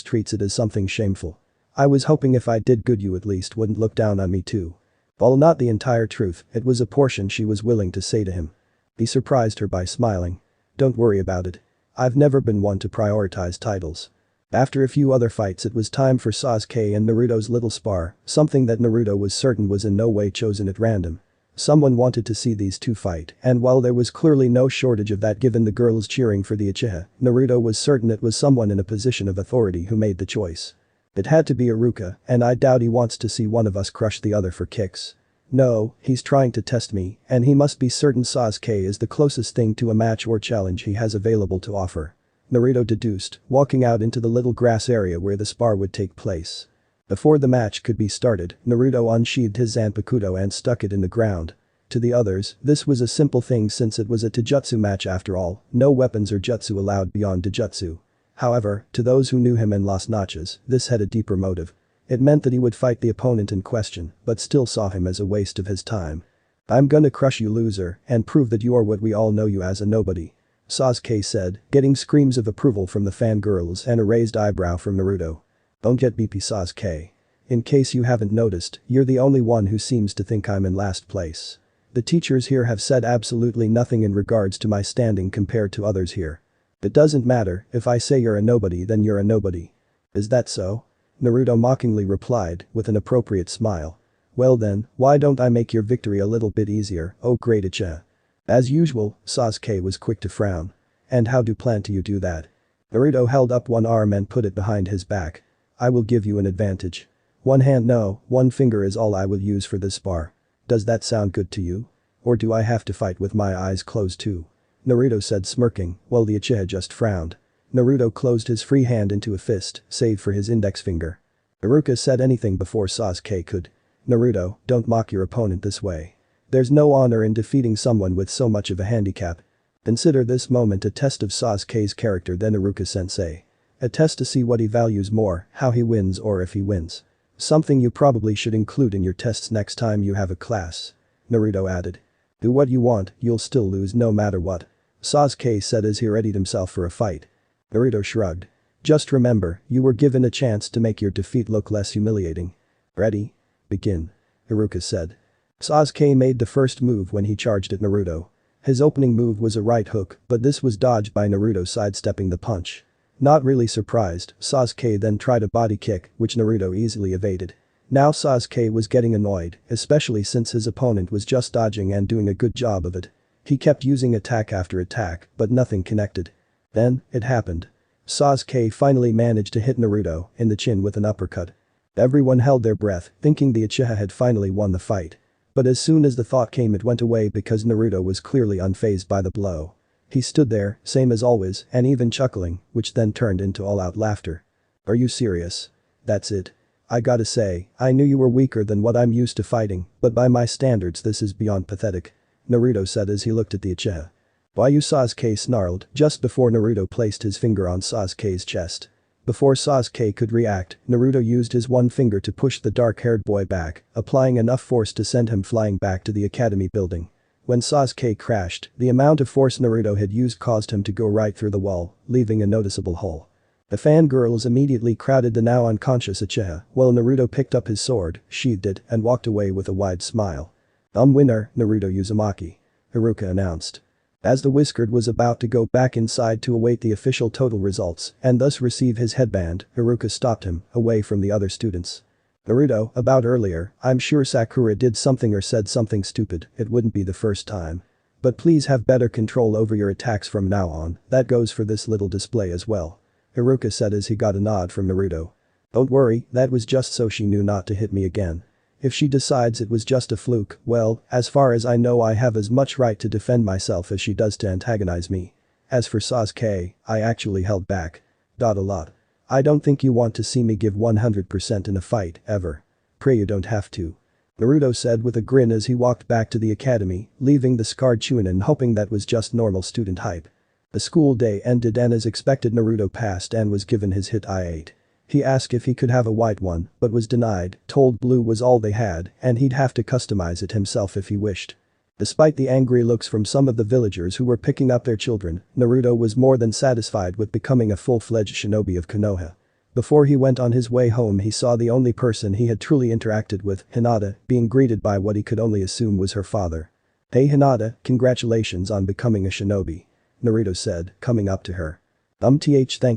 treats it as something shameful. I was hoping if I did good you at least wouldn't look down on me too." While not the entire truth, it was a portion she was willing to say to him. He surprised her by smiling. "Don't worry about it. I've never been one to prioritize titles." After a few other fights it was time for Sasuke and Naruto's little spar, something that Naruto was certain was in no way chosen at random. Someone wanted to see these two fight, and while there was clearly no shortage of that given the girls cheering for the Uchiha, Naruto was certain it was someone in a position of authority who made the choice. It had to be Iruka, and I doubt he wants to see one of us crush the other for kicks. No, he's trying to test me, and he must be certain Sasuke is the closest thing to a match or challenge he has available to offer. Naruto deduced, walking out into the little grass area where the spar would take place. Before the match could be started, Naruto unsheathed his Zanpakuto and stuck it in the ground. To the others, this was a simple thing since it was a taijutsu match after all, no weapons or jutsu allowed beyond taijutsu. However, to those who knew him in Las Noches, this had a deeper motive. It meant that he would fight the opponent in question, but still saw him as a waste of his time. "I'm gonna crush you loser and prove that you're what we all know you as, a nobody," Sasuke said, getting screams of approval from the fangirls and a raised eyebrow from Naruto. "Don't get beepy, Sasuke. In case you haven't noticed, you're the only one who seems to think I'm in last place. The teachers here have said absolutely nothing in regards to my standing compared to others here. It doesn't matter, if I say you're a nobody then you're a nobody. Is that so?" Naruto mockingly replied, with an appropriate smile. "Well then, why don't I make your victory a little bit easier, oh great Uchiha?" As usual, Sasuke was quick to frown. "And how do plan to you do that?" Naruto held up one arm and put it behind his back. "I will give you an advantage. One hand no, one finger is all I will use for this spar. Does that sound good to you? Or do I have to fight with my eyes closed too?" Naruto said smirking, while the Uchiha just frowned. Naruto closed his free hand into a fist, save for his index finger. Iruka said anything before Sasuke could. "Naruto, don't mock your opponent this way. There's no honor in defeating someone with so much of a handicap. Consider this moment a test of Sasuke's character then Iruka-sensei. A test to see what he values more, how he wins or if he wins. Something you probably should include in your tests next time you have a class. Naruto added. Do what you want, you'll still lose no matter what. Sasuke said as he readied himself for a fight. Naruto shrugged. Just remember, you were given a chance to make your defeat look less humiliating. Ready? Begin. Iruka said. Sasuke made the first move when he charged at Naruto. His opening move was a right hook, but this was dodged by Naruto sidestepping the punch. Not really surprised, Sasuke then tried a body kick, which Naruto easily evaded. Now Sasuke was getting annoyed, especially since his opponent was just dodging and doing a good job of it. He kept using attack after attack, but nothing connected. Then, it happened. Sasuke finally managed to hit Naruto in the chin with an uppercut. Everyone held their breath, thinking the Uchiha had finally won the fight. But as soon as the thought came it went away because Naruto was clearly unfazed by the blow. He stood there, same as always, and even chuckling, which then turned into all-out laughter. Are you serious? That's it. I gotta say, I knew you were weaker than what I'm used to fighting, but by my standards this is beyond pathetic. Naruto said as he looked at the Uchiha. Why you Sasuke snarled just before Naruto placed his finger on Sasuke's chest. Before Sasuke could react, Naruto used his one finger to push the dark-haired boy back, applying enough force to send him flying back to the academy building. When Sasuke crashed, the amount of force Naruto had used caused him to go right through the wall, leaving a noticeable hole. The fangirls immediately crowded the now unconscious Uchiha, while Naruto picked up his sword, sheathed it, and walked away with a wide smile. Winner, Naruto Uzumaki. Iruka announced. As the Whiskered was about to go back inside to await the official total results and thus receive his headband, Iruka stopped him, away from the other students. Naruto, about earlier, I'm sure Sakura did something or said something stupid, it wouldn't be the first time. But please have better control over your attacks from now on, that goes for this little display as well. Iruka said as he got a nod from Naruto. Don't worry, that was just so she knew not to hit me again. If she decides it was just a fluke, well, as far as I know I have as much right to defend myself as she does to antagonize me. As for Sasuke, I actually held back. A lot. I don't think you want to see me give 100% in a fight, ever. Pray you don't have to. Naruto said with a grin as he walked back to the academy, leaving the scarred Chunin hoping that was just normal student hype. The school day ended and as expected Naruto passed and was given his hit I-8. He asked if he could have a white one, but was denied, told blue was all they had, and he'd have to customize it himself if he wished. Despite the angry looks from some of the villagers who were picking up their children, Naruto was more than satisfied with becoming a full-fledged shinobi of Konoha. Before he went on his way home he saw the only person he had truly interacted with, Hinata, being greeted by what he could only assume was her father. Hey Hinata, congratulations on becoming a shinobi. Naruto said, coming up to her. Thank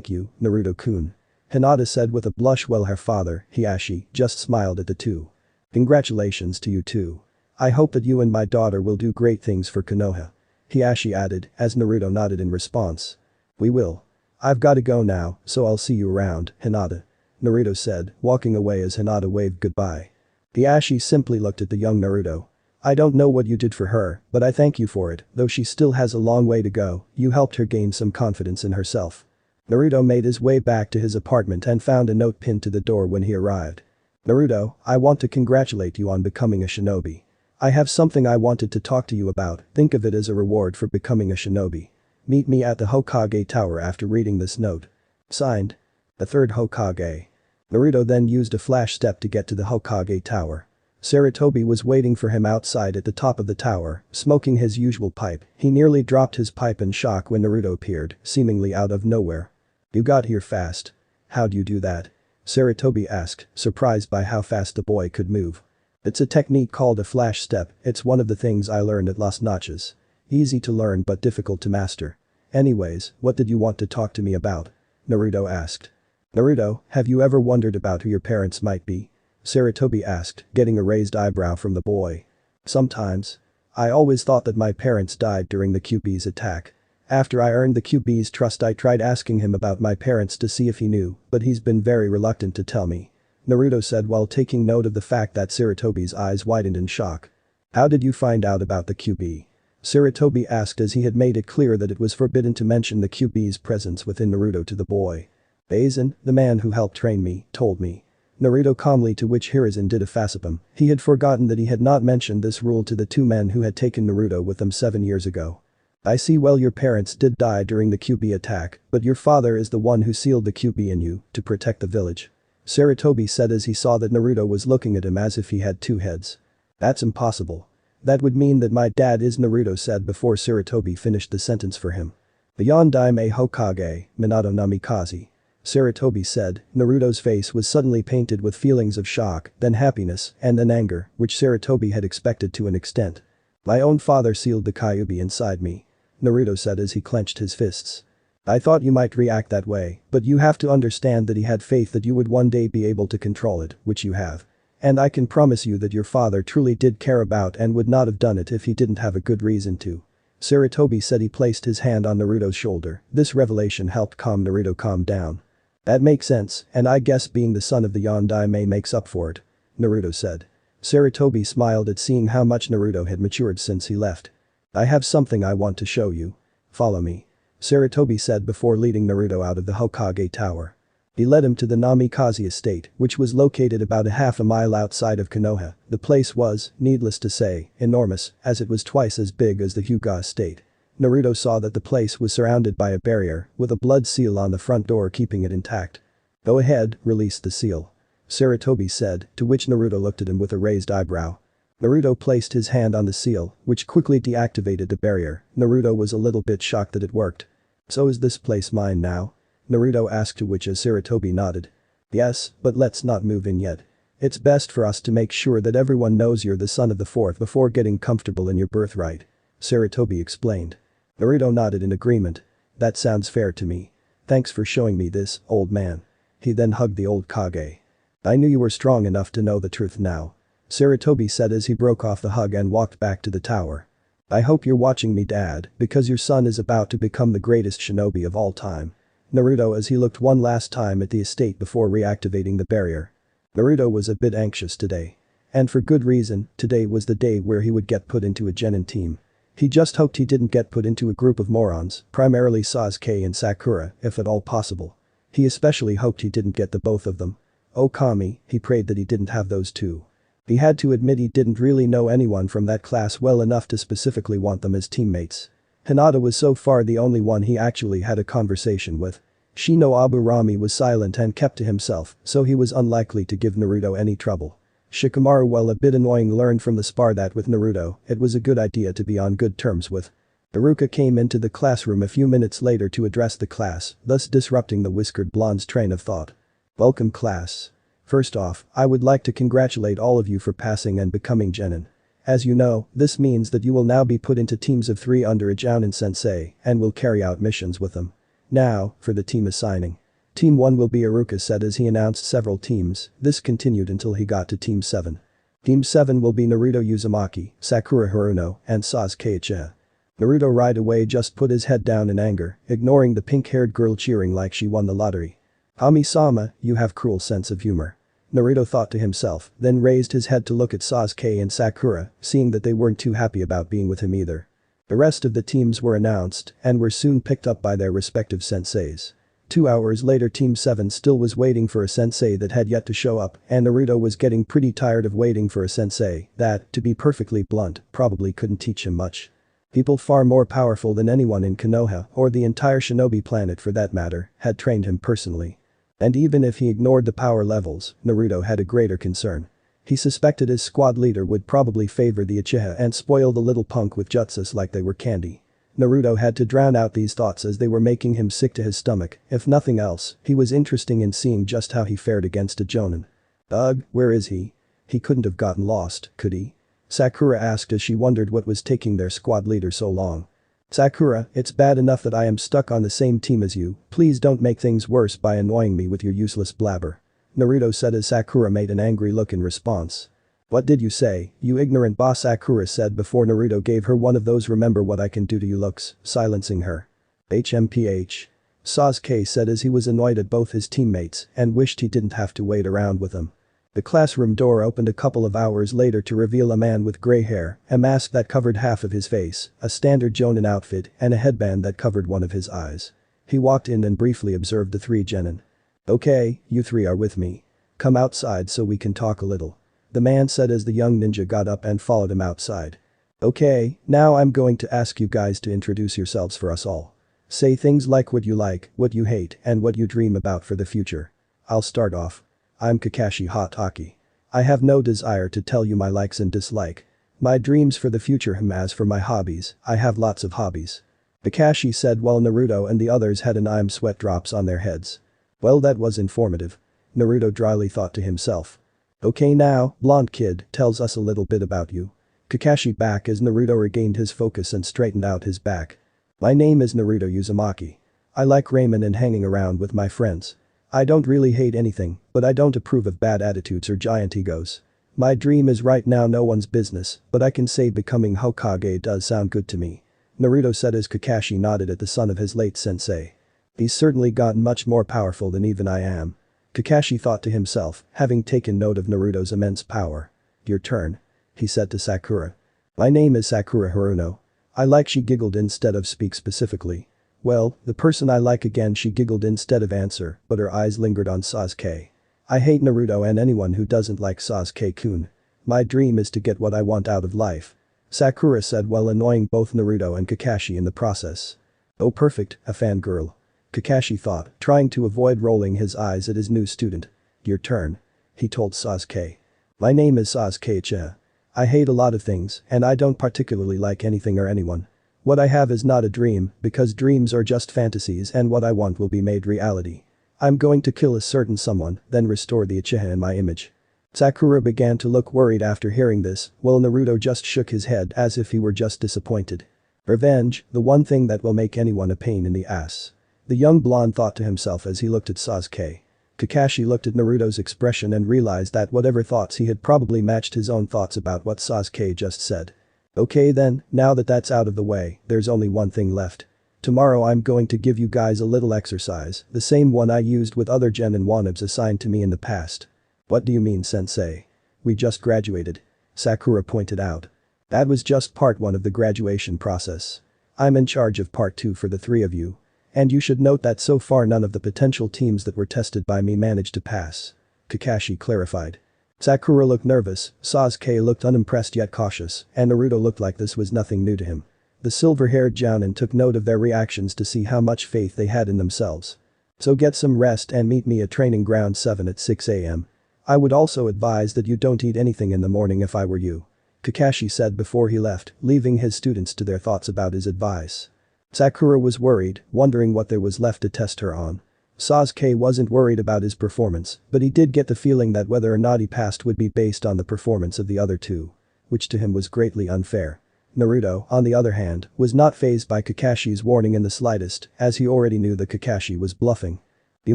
you, Naruto-kun. Hinata said with a blush while her father, Hiashi, just smiled at the two. Congratulations to you too. I hope that you and my daughter will do great things for Konoha. Hiashi added, as Naruto nodded in response. We will. I've gotta go now, so I'll see you around, Hinata. Naruto said, walking away as Hinata waved goodbye. Hiashi simply looked at the young Naruto. I don't know what you did for her, but I thank you for it, though she still has a long way to go, you helped her gain some confidence in herself. Naruto made his way back to his apartment and found a note pinned to the door when he arrived. Naruto, I want to congratulate you on becoming a shinobi. I have something I wanted to talk to you about, think of it as a reward for becoming a shinobi. Meet me at the Hokage Tower after reading this note. Signed. The third Hokage. Naruto then used a flash step to get to the Hokage Tower. Sarutobi was waiting for him outside at the top of the tower, smoking his usual pipe. He nearly dropped his pipe in shock when Naruto appeared, seemingly out of nowhere. You got here fast. How'd you do that? Sarutobi asked, surprised by how fast the boy could move. It's a technique called a flash step, it's one of the things I learned at Las Noches. Easy to learn but difficult to master. Anyways, what did you want to talk to me about? Naruto asked. Naruto, have you ever wondered about who your parents might be? Sarutobi asked, getting a raised eyebrow from the boy. Sometimes. I always thought that my parents died during the QB's attack. After I earned the QB's trust I tried asking him about my parents to see if he knew, but he's been very reluctant to tell me. Naruto said while taking note of the fact that Sarutobi's eyes widened in shock. How did you find out about the QB? Sarutobi asked as he had made it clear that it was forbidden to mention the QB's presence within Naruto to the boy. Aizen, the man who helped train me, told me. Naruto calmly, to which Hiruzen did a facepalm. He had forgotten that he had not mentioned this rule to the two men who had taken Naruto with them 7 years ago. I see, well, your parents did die during the QB attack, but your father is the one who sealed the QB in you to protect the village. Sarutobi said as he saw that Naruto was looking at him as if he had two heads. That's impossible. That would mean that my dad is, Naruto said before Sarutobi finished the sentence for him. The Yondaime Hokage, Minato Namikaze. Sarutobi said. Naruto's face was suddenly painted with feelings of shock, then happiness, and then anger, which Sarutobi had expected to an extent. My own father sealed the Kyuubi inside me. Naruto said as he clenched his fists. I thought you might react that way, but you have to understand that he had faith that you would one day be able to control it, which you have. And I can promise you that your father truly did care about and would not have done it if he didn't have a good reason to. Sarutobi said. He placed his hand on Naruto's shoulder. This revelation helped Naruto calm down. That makes sense, and I guess being the son of the Yondaime makes up for it, Naruto said. Sarutobi smiled at seeing how much Naruto had matured since he left. I have something I want to show you. Follow me. Sarutobi said before leading Naruto out of the Hokage tower. He led him to the Namikaze estate, which was located about a half a mile outside of Konoha. The place was, needless to say, enormous, as it was twice as big as the Hyuga estate. Naruto saw that the place was surrounded by a barrier, with a blood seal on the front door keeping it intact. Go ahead, release the seal. Sarutobi said, to which Naruto looked at him with a raised eyebrow. Naruto placed his hand on the seal, which quickly deactivated the barrier. Naruto was a little bit shocked that it worked. So is this place mine now? Naruto asked, to which Sarutobi nodded. Yes, but let's not move in yet. It's best for us to make sure that everyone knows you're the son of the fourth before getting comfortable in your birthright. Sarutobi explained. Naruto nodded in agreement. That sounds fair to me. Thanks for showing me this, old man. He then hugged the old Kage. I knew you were strong enough to know the truth now. Sarutobi said as he broke off the hug and walked back to the tower. I hope you're watching me, Dad, because your son is about to become the greatest shinobi of all time. Naruto as he looked one last time at the estate before reactivating the barrier. Naruto was a bit anxious today. And for good reason. Today was the day where he would get put into a genin team. He just hoped he didn't get put into a group of morons, primarily Sasuke and Sakura, if at all possible. He especially hoped he didn't get the both of them. Oh Kami, he prayed that he didn't have those two. He had to admit he didn't really know anyone from that class well enough to specifically want them as teammates. Hinata was so far the only one he actually had a conversation with. Shino Aburami was silent and kept to himself, so he was unlikely to give Naruto any trouble. Shikamaru, while a bit annoying, learned from the spar that with Naruto, it was a good idea to be on good terms with. Iruka came into the classroom a few minutes later to address the class, thus disrupting the whiskered blonde's train of thought. Welcome, class. First off, I would like to congratulate all of you for passing and becoming genin. As you know, this means that you will now be put into teams of 3 under a jounin sensei and will carry out missions with them. Now, for the team assigning. Team 1 will be, Iruka said as he announced several teams. This continued until he got to Team 7. Team 7 will be Naruto Uzumaki, Sakura Haruno, and Sasuke Uchiha. Naruto right away just put his head down in anger, ignoring the pink-haired girl cheering like she won the lottery. Kami-sama, you have cruel sense of humor. Naruto thought to himself, then raised his head to look at Sasuke and Sakura, seeing that they weren't too happy about being with him either. The rest of the teams were announced and were soon picked up by their respective senseis. 2 hours later, Team 7 still was waiting for a sensei that had yet to show up, and Naruto was getting pretty tired of waiting for a sensei that, to be perfectly blunt, probably couldn't teach him much. People far more powerful than anyone in Konoha, or the entire shinobi planet for that matter, had trained him personally. And even if he ignored the power levels, Naruto had a greater concern. He suspected his squad leader would probably favor the Uchiha and spoil the little punk with jutsus like they were candy. Naruto had to drown out these thoughts as they were making him sick to his stomach. If nothing else, he was interested in seeing just how he fared against a jonin. Ugh, where is he? He couldn't have gotten lost, could he? Sakura asked as she wondered what was taking their squad leader so long. Sakura, it's bad enough that I am stuck on the same team as you, please don't make things worse by annoying me with your useless blabber. Naruto said as Sakura made an angry look in response. What did you say, you ignorant boss? Sakura said before Naruto gave her one of those remember what I can do to you looks, silencing her. HMPH. Sasuke said as he was annoyed at both his teammates and wished he didn't have to wait around with them. The classroom door opened a couple of hours later to reveal a man with gray hair, a mask that covered half of his face, a standard jonin outfit, and a headband that covered one of his eyes. He walked in and briefly observed the 3 genin. Okay, you 3 are with me. Come outside so we can talk a little. The man said as the young ninja got up and followed him outside. Okay, now I'm going to ask you guys to introduce yourselves for us all. Say things like, what you hate, and what you dream about for the future. I'll start off. I'm Kakashi Hatake. I have no desire to tell you my likes and dislike. My dreams for the future. As for my hobbies, I have lots of hobbies. Kakashi said while Naruto and the others had an sweat drops on their heads. Well, that was informative. Naruto dryly thought to himself. Okay, now, blonde kid, tells us a little bit about you. Kakashi back as Naruto regained his focus and straightened out his back. My name is Naruto Uzumaki. I like ramen and hanging around with my friends. I don't really hate anything, but I don't approve of bad attitudes or giant egos. My dream is right now no one's business, but I can say becoming Hokage does sound good to me. Naruto said as Kakashi nodded at the son of his late sensei. He's certainly gotten much more powerful than even I am. Kakashi thought to himself, having taken note of Naruto's immense power. Your turn. He said to Sakura. My name is Sakura Haruno. I like. She giggled instead of speak specifically. Well, the person I like again. She giggled instead of answer, but her eyes lingered on Sasuke. I hate Naruto and anyone who doesn't like Sasuke-kun. My dream is to get what I want out of life. Sakura said while annoying both Naruto and Kakashi in the process. Oh perfect, a fangirl. Kakashi thought, trying to avoid rolling his eyes at his new student. Your turn. He told Sasuke. My name is Sasuke-cha. I hate a lot of things, and I don't particularly like anything or anyone. What I have is not a dream, because dreams are just fantasies and what I want will be made reality. I'm going to kill a certain someone, then restore the Uchiha in my image. Sakura began to look worried after hearing this, while Naruto just shook his head as if he were just disappointed. Revenge, the one thing that will make anyone a pain in the ass. The young blonde thought to himself as he looked at Sasuke. Kakashi looked at Naruto's expression and realized that whatever thoughts he had probably matched his own thoughts about what Sasuke just said. Okay then, now that that's out of the way, there's only one thing left. Tomorrow I'm going to give you guys a little exercise, the same one I used with other genin wanabes assigned to me in the past. What do you mean, sensei? We just graduated. Sakura pointed out. That was just part 1 of the graduation process. I'm in charge of part 2 for the 3 of you. And you should note that so far none of the potential teams that were tested by me managed to pass. Kakashi clarified. Sakura looked nervous, Sasuke looked unimpressed yet cautious, and Naruto looked like this was nothing new to him. The silver-haired jounin took note of their reactions to see how much faith they had in themselves. So get some rest and meet me at training ground 7 at 6 AM. I would also advise that you don't eat anything in the morning if I were you. Kakashi said before he left, leaving his students to their thoughts about his advice. Sakura was worried, wondering what there was left to test her on. Sasuke wasn't worried about his performance, but he did get the feeling that whether or not he passed would be based on the performance of the other two. Which to him was greatly unfair. Naruto, on the other hand, was not fazed by Kakashi's warning in the slightest, as he already knew that Kakashi was bluffing. You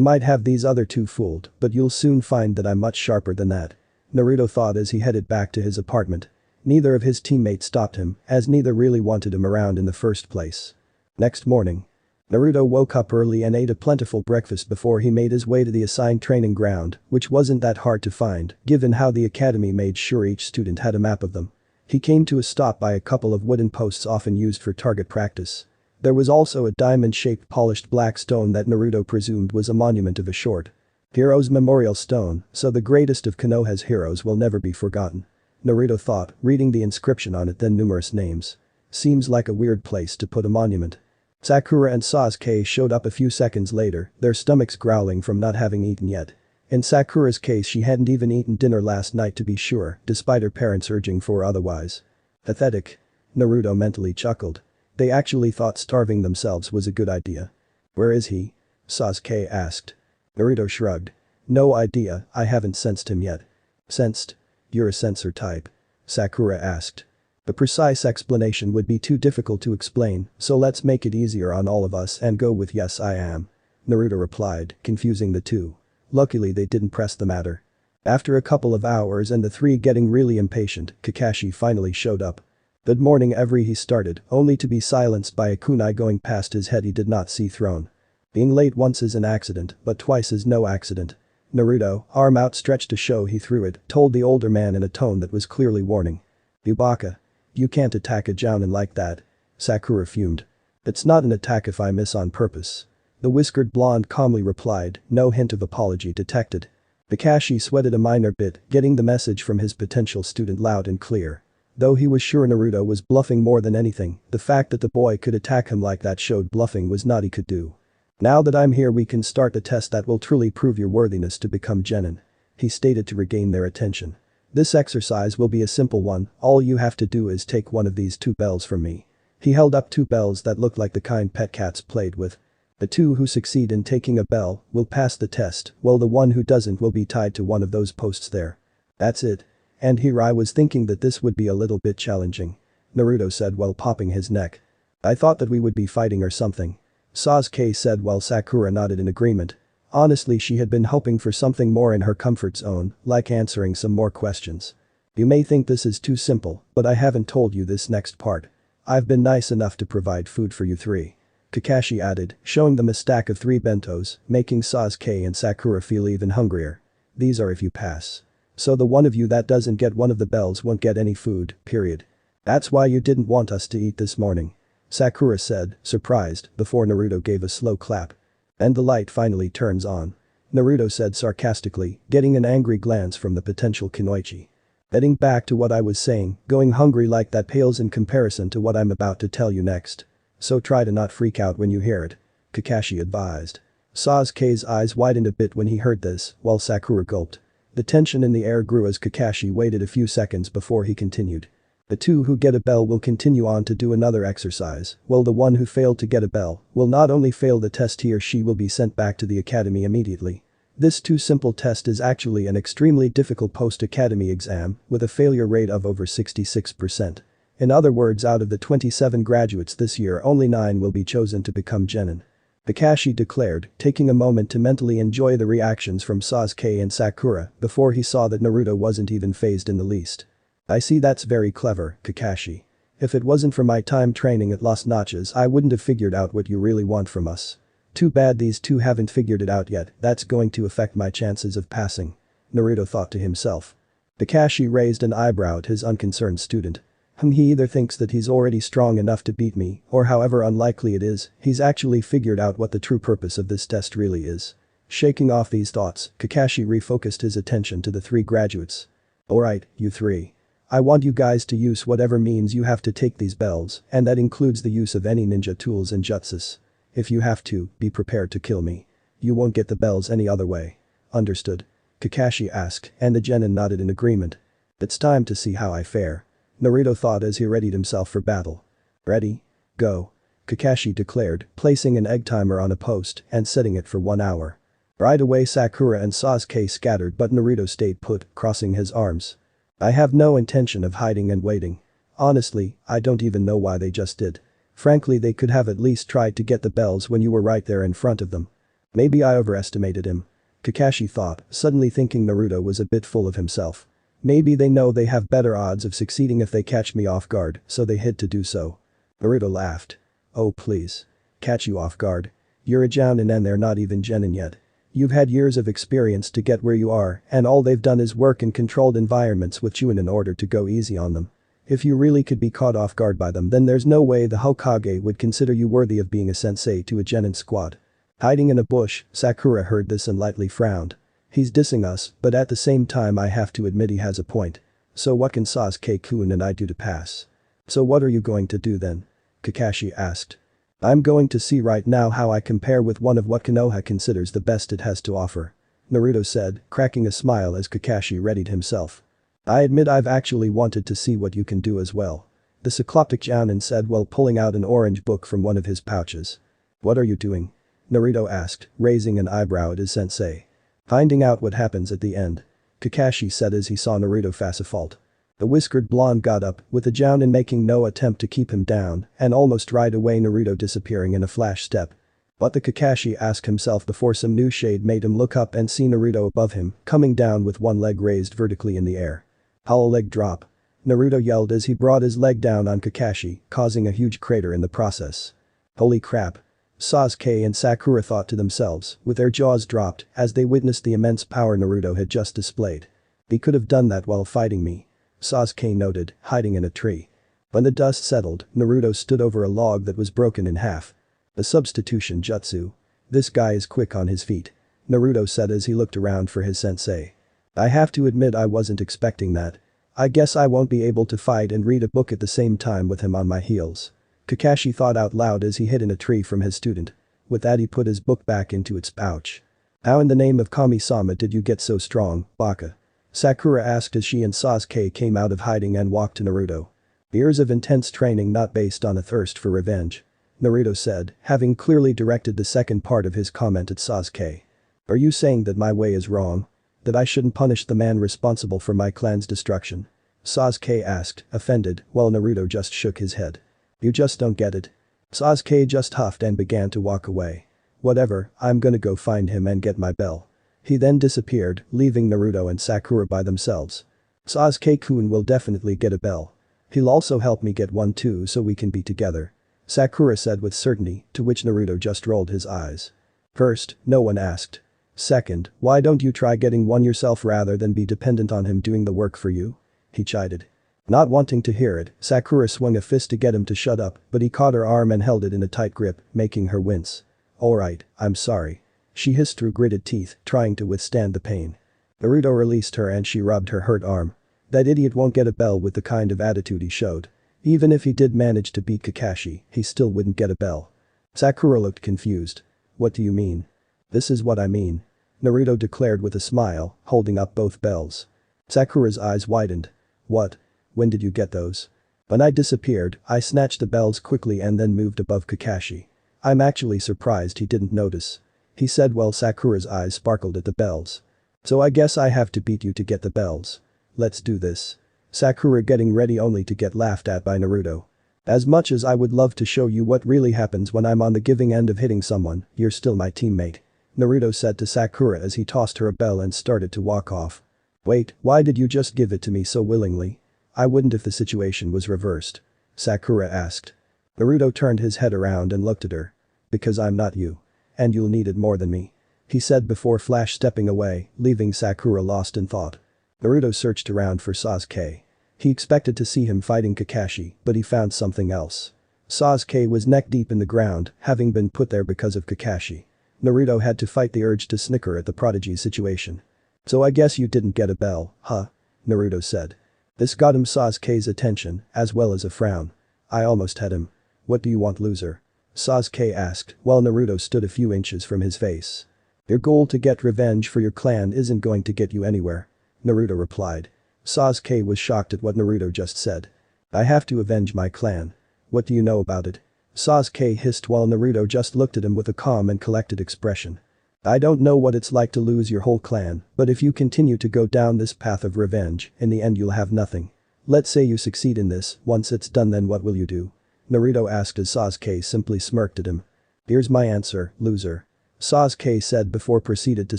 might have these other two fooled, but you'll soon find that I'm much sharper than that. Naruto thought as he headed back to his apartment. Neither of his teammates stopped him, as neither really wanted him around in the first place. Next morning. Naruto woke up early and ate a plentiful breakfast before he made his way to the assigned training ground, which wasn't that hard to find, given how the academy made sure each student had a map of them. He came to a stop by a couple of wooden posts often used for target practice. There was also a diamond-shaped polished black stone that Naruto presumed was a monument of a short. Hero's Memorial Stone, so the greatest of Konoha's heroes will never be forgotten. Naruto thought, reading the inscription on it, then numerous names. Seems like a weird place to put a monument. Sakura and Sasuke showed up a few seconds later, their stomachs growling from not having eaten yet. In Sakura's case, she hadn't even eaten dinner last night to be sure, despite her parents urging for otherwise. Pathetic. Naruto mentally chuckled. They actually thought starving themselves was a good idea. Where is he? Sasuke asked. Naruto shrugged. No idea, I haven't sensed him yet. Sensed? You're a sensor type. Sakura asked. The precise explanation would be too difficult to explain, so let's make it easier on all of us and go with yes I am. Naruto replied, confusing the two. Luckily they didn't press the matter. After a couple of hours and the three getting really impatient, Kakashi finally showed up. Good morning he started, only to be silenced by a kunai going past his head he did not see thrown. Being late once is an accident, but twice is no accident. Naruto, arm outstretched to show he threw it, told the older man in a tone that was clearly warning. Yubaka. You can't attack a jounin like that. Sakura fumed. It's not an attack if I miss on purpose. The whiskered blonde calmly replied, no hint of apology detected. Kakashi sweated a minor bit, getting the message from his potential student loud and clear. Though he was sure Naruto was bluffing more than anything, the fact that the boy could attack him like that showed bluffing was not he could do. Now that I'm here we can start the test that will truly prove your worthiness to become genin, he stated to regain their attention. This exercise will be a simple one, all you have to do is take one of these two bells from me. He held up two bells that looked like the kind pet cats played with. The two who succeed in taking a bell will pass the test, while the one who doesn't will be tied to one of those posts there. That's it. And here I was thinking that this would be a little bit challenging, Naruto said while popping his neck. I thought that we would be fighting or something, Sasuke said while Sakura nodded in agreement. Honestly, she had been hoping for something more in her comfort zone, like answering some more questions. You may think this is too simple, but I haven't told you this next part. I've been nice enough to provide food for you three, Kakashi added, showing them a stack of 3 bentos, making Sasuke and Sakura feel even hungrier. These are if you pass. So the one of you that doesn't get one of the bells won't get any food, period. That's why you didn't want us to eat this morning, Sakura said, surprised, before Naruto gave a slow clap. And the light finally turns on, Naruto said sarcastically, getting an angry glance from the potential Kunoichi. Heading back to what I was saying, going hungry like that pales in comparison to what I'm about to tell you next. So try to not freak out when you hear it, Kakashi advised. Sasuke's eyes widened a bit when he heard this, while Sakura gulped. The tension in the air grew as Kakashi waited a few seconds before he continued. The two who get a bell will continue on to do another exercise, while the one who failed to get a bell will not only fail the test, he or she will be sent back to the academy immediately. This too simple test is actually an extremely difficult post-academy exam with a failure rate of over 66%. In other words, out of the 27 graduates this year only 9 will be chosen to become genin, Kakashi declared, taking a moment to mentally enjoy the reactions from Sasuke and Sakura before he saw that Naruto wasn't even fazed in the least. I see, that's very clever, Kakashi. If it wasn't for my time training at Las Noches I wouldn't have figured out what you really want from us. Too bad these two haven't figured it out yet, that's going to affect my chances of passing, Naruto thought to himself. Kakashi raised an eyebrow at his unconcerned student. He either thinks that he's already strong enough to beat me, or however unlikely it is, he's actually figured out what the true purpose of this test really is. Shaking off these thoughts, Kakashi refocused his attention to the 3 graduates. Alright, you 3. I want you guys to use whatever means you have to take these bells, and that includes the use of any ninja tools and jutsus. If you have to, be prepared to kill me. You won't get the bells any other way. Understood? Kakashi asked, and the genin nodded in agreement. It's time to see how I fare, Naruto thought as he readied himself for battle. Ready? Go, Kakashi declared, placing an egg timer on a post and setting it for 1 hour. Right away Sakura and Sasuke scattered, but Naruto stayed put, crossing his arms. I have no intention of hiding and waiting. Honestly, I don't even know why they just did. Frankly, they could have at least tried to get the bells when you were right there in front of them. Maybe I overestimated him, Kakashi thought, suddenly thinking Naruto was a bit full of himself. Maybe they know they have better odds of succeeding if they catch me off guard, so they hid to do so. Naruto laughed. Oh please. Catch you off guard? You're a jounin and they're not even genin yet. You've had years of experience to get where you are, and all they've done is work in controlled environments with you in order to go easy on them. If you really could be caught off guard by them, then there's no way the Hokage would consider you worthy of being a sensei to a genin squad. Hiding in a bush, Sakura heard this and lightly frowned. He's dissing us, but at the same time I have to admit he has a point. So what can Sasuke-kun and I do to pass? So what are you going to do then? Kakashi asked. I'm going to see right now how I compare with one of what Konoha considers the best it has to offer, Naruto said, cracking a smile as Kakashi readied himself. I admit I've actually wanted to see what you can do as well, the cycloptic jounin said while pulling out an orange book from one of his pouches. What are you doing? Naruto asked, raising an eyebrow at his sensei. Finding out what happens at the end, Kakashi said as he saw Naruto face a fault. The whiskered blonde got up, with the jounin making no attempt to keep him down, and almost right away Naruto disappearing in a flash step. What the Kakashi asked himself before some new shade made him look up and see Naruto above him, coming down with one leg raised vertically in the air. Hollow leg drop. Naruto yelled as he brought his leg down on Kakashi, causing a huge crater in the process. Holy crap. Sasuke and Sakura thought to themselves, with their jaws dropped as they witnessed the immense power Naruto had just displayed. He could have done that while fighting me, Sasuke noted, hiding in a tree. When the dust settled, Naruto stood over a log that was broken in half. The substitution jutsu. This guy is quick on his feet, Naruto said as he looked around for his sensei. I have to admit I wasn't expecting that. I guess I won't be able to fight and read a book at the same time with him on my heels. Kakashi thought out loud as he hid in a tree from his student. With that he put his book back into its pouch. How in the name of Kami-sama did you get so strong, Baka? Sakura asked as she and Sasuke came out of hiding and walked to Naruto. Years of intense training not based on a thirst for revenge. Naruto said, having clearly directed the second part of his comment at Sasuke. Are you saying that my way is wrong? That I shouldn't punish the man responsible for my clan's destruction? Sasuke asked, offended, while Naruto just shook his head. You just don't get it. Sasuke just huffed and began to walk away. Whatever, I'm gonna go find him and get my bell. He then disappeared, leaving Naruto and Sakura by themselves. Sasuke-kun will definitely get a bell. He'll also help me get one too so we can be together. Sakura said with certainty, to which Naruto just rolled his eyes. First, no one asked. Second, why don't you try getting one yourself rather than be dependent on him doing the work for you? He chided. Not wanting to hear it, Sakura swung a fist to get him to shut up, but he caught her arm and held it in a tight grip, making her wince. Alright, I'm sorry. She hissed through gritted teeth, trying to withstand the pain. Naruto released her and she rubbed her hurt arm. That idiot won't get a bell with the kind of attitude he showed. Even if he did manage to beat Kakashi, he still wouldn't get a bell. Sakura looked confused. What do you mean? This is what I mean. Naruto declared with a smile, holding up both bells. Sakura's eyes widened. What? When did you get those? When I disappeared, I snatched the bells quickly and then moved above Kakashi. I'm actually surprised he didn't notice. He said while Sakura's eyes sparkled at the bells. So I guess I have to beat you to get the bells. Let's do this. Sakura getting ready only to get laughed at by Naruto. As much as I would love to show you what really happens when I'm on the giving end of hitting someone, you're still my teammate. Naruto said to Sakura as he tossed her a bell and started to walk off. Wait, why did you just give it to me so willingly? I wouldn't if the situation was reversed. Sakura asked. Naruto turned his head around and looked at her. Because I'm not you. And you'll need it more than me. He said before flash stepping away, leaving Sakura lost in thought. Naruto searched around for Sasuke. He expected to see him fighting Kakashi, but he found something else. Sasuke was neck deep in the ground, having been put there because of Kakashi. Naruto had to fight the urge to snicker at the prodigy's situation. So I guess you didn't get a bell, huh? Naruto said. This got him Sasuke's attention, as well as a frown. I almost had him. What do you want, loser? Sasuke asked, while Naruto stood a few inches from his face. Your goal to get revenge for your clan isn't going to get you anywhere. Naruto replied. Sasuke was shocked at what Naruto just said. I have to avenge my clan. What do you know about it? Sasuke hissed while Naruto just looked at him with a calm and collected expression. I don't know what it's like to lose your whole clan, but if you continue to go down this path of revenge, in the end you'll have nothing. Let's say you succeed in this, once it's done then what will you do? Naruto asked as Sasuke simply smirked at him. Here's my answer, loser. Sasuke said before proceeded to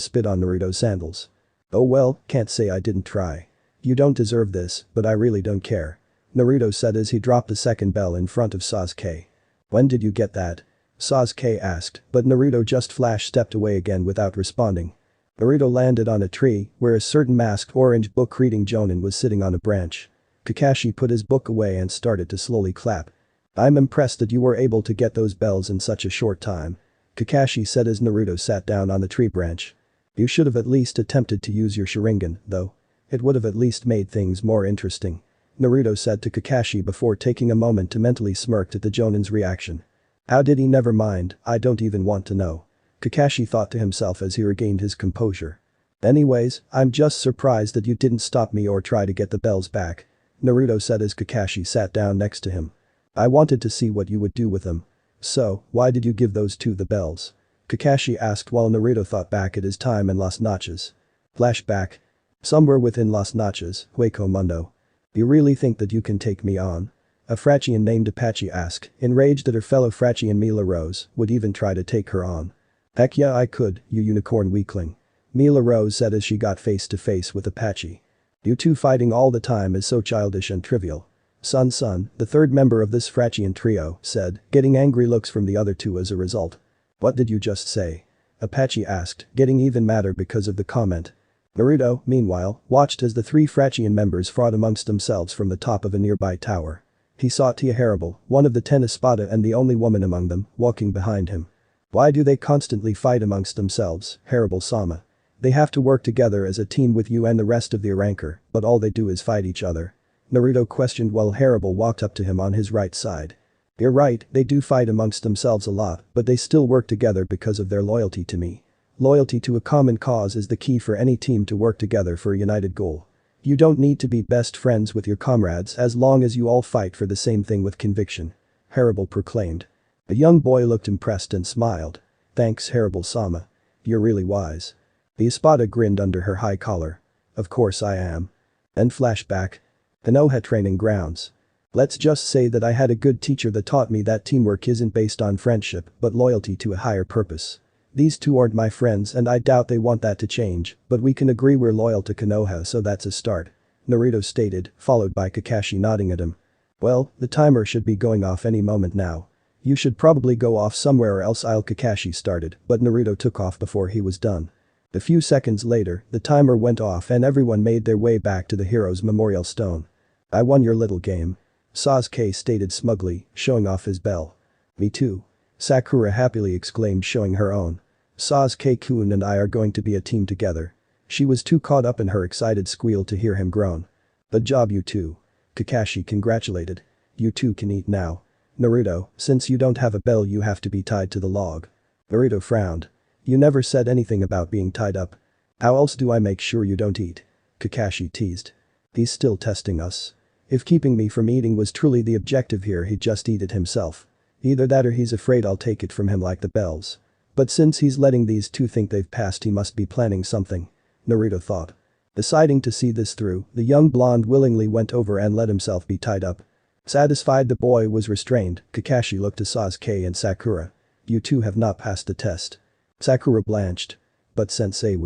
spit on Naruto's sandals. Oh well, can't say I didn't try. You don't deserve this, but I really don't care. Naruto said as he dropped the second bell in front of Sasuke. When did you get that? Sasuke asked, but Naruto just flash stepped away again without responding. Naruto landed on a tree, where a certain masked orange book-reading jonin was sitting on a branch. Kakashi put his book away and started to slowly clap. I'm impressed that you were able to get those bells in such a short time. Kakashi said as Naruto sat down on the tree branch. You should have at least attempted to use your Sharingan, though. It would have at least made things more interesting. Naruto said to Kakashi before taking a moment to mentally smirk at the jonin's reaction. How did he never mind, I don't even want to know. Kakashi thought to himself as he regained his composure. Anyways, I'm just surprised that you didn't stop me or try to get the bells back. Naruto said as Kakashi sat down next to him. I wanted to see what you would do with them. So, why did you give those two the bells? Kakashi asked while Naruto thought back at his time in Las Noches. Flashback. Somewhere within Las Noches, Hueco Mundo. You really think that you can take me on? A Frachian named Itachi asked, enraged that her fellow Frachian Mila Rose would even try to take her on. Heck yeah I could, you unicorn weakling. Mila Rose said as she got face to face with Itachi. You two fighting all the time is so childish and trivial. Sun, the third member of this Frachian trio, said, getting angry looks from the other two as a result. What did you just say? Itachi asked, getting even madder because of the comment. Naruto, meanwhile, watched as the three Frachian members fought amongst themselves from the top of a nearby tower. He saw Tia Harable, one of the 10 Espada and the only woman among them, walking behind him. Why do they constantly fight amongst themselves, Harable-sama? They have to work together as a team with you and the rest of the Ranker, but all they do is fight each other. Naruto questioned while Harable walked up to him on his right side. You're right, they do fight amongst themselves a lot, but they still work together because of their loyalty to me. Loyalty to a common cause is the key for any team to work together for a united goal. You don't need to be best friends with your comrades as long as you all fight for the same thing with conviction. Harable proclaimed. A young boy looked impressed and smiled. Thanks Harable-sama. You're really wise. The Espada grinned under her high collar. Of course I am. Then flashback. Konoha training grounds. Let's just say that I had a good teacher that taught me that teamwork isn't based on friendship but loyalty to a higher purpose. These two aren't my friends and I doubt they want that to change, but we can agree we're loyal to Konoha, so that's a start. Naruto stated, followed by Kakashi nodding at him. Well, the timer should be going off any moment now. You should probably go off somewhere or else I'll. Kakashi started, but Naruto took off before he was done. A few seconds later, the timer went off and everyone made their way back to the hero's memorial stone. I won your little game. Sasuke stated smugly, showing off his bell. Me too. Sakura happily exclaimed, showing her own. Sasuke-kun and I are going to be a team together. She was too caught up in her excited squeal to hear him groan. Good job you two. Kakashi congratulated. You two can eat now. Naruto, since you don't have a bell you have to be tied to the log. Naruto frowned. You never said anything about being tied up. How else do I make sure you don't eat? Kakashi teased. He's still testing us. If keeping me from eating was truly the objective here he'd just eat it himself. Either that or he's afraid I'll take it from him like the bells. But since he's letting these two think they've passed he must be planning something. Naruto thought. Deciding to see this through, the young blonde willingly went over and let himself be tied up. Satisfied the boy was restrained, Kakashi looked to Sasuke and Sakura. You two have not passed the test. Sakura blanched. But Sensei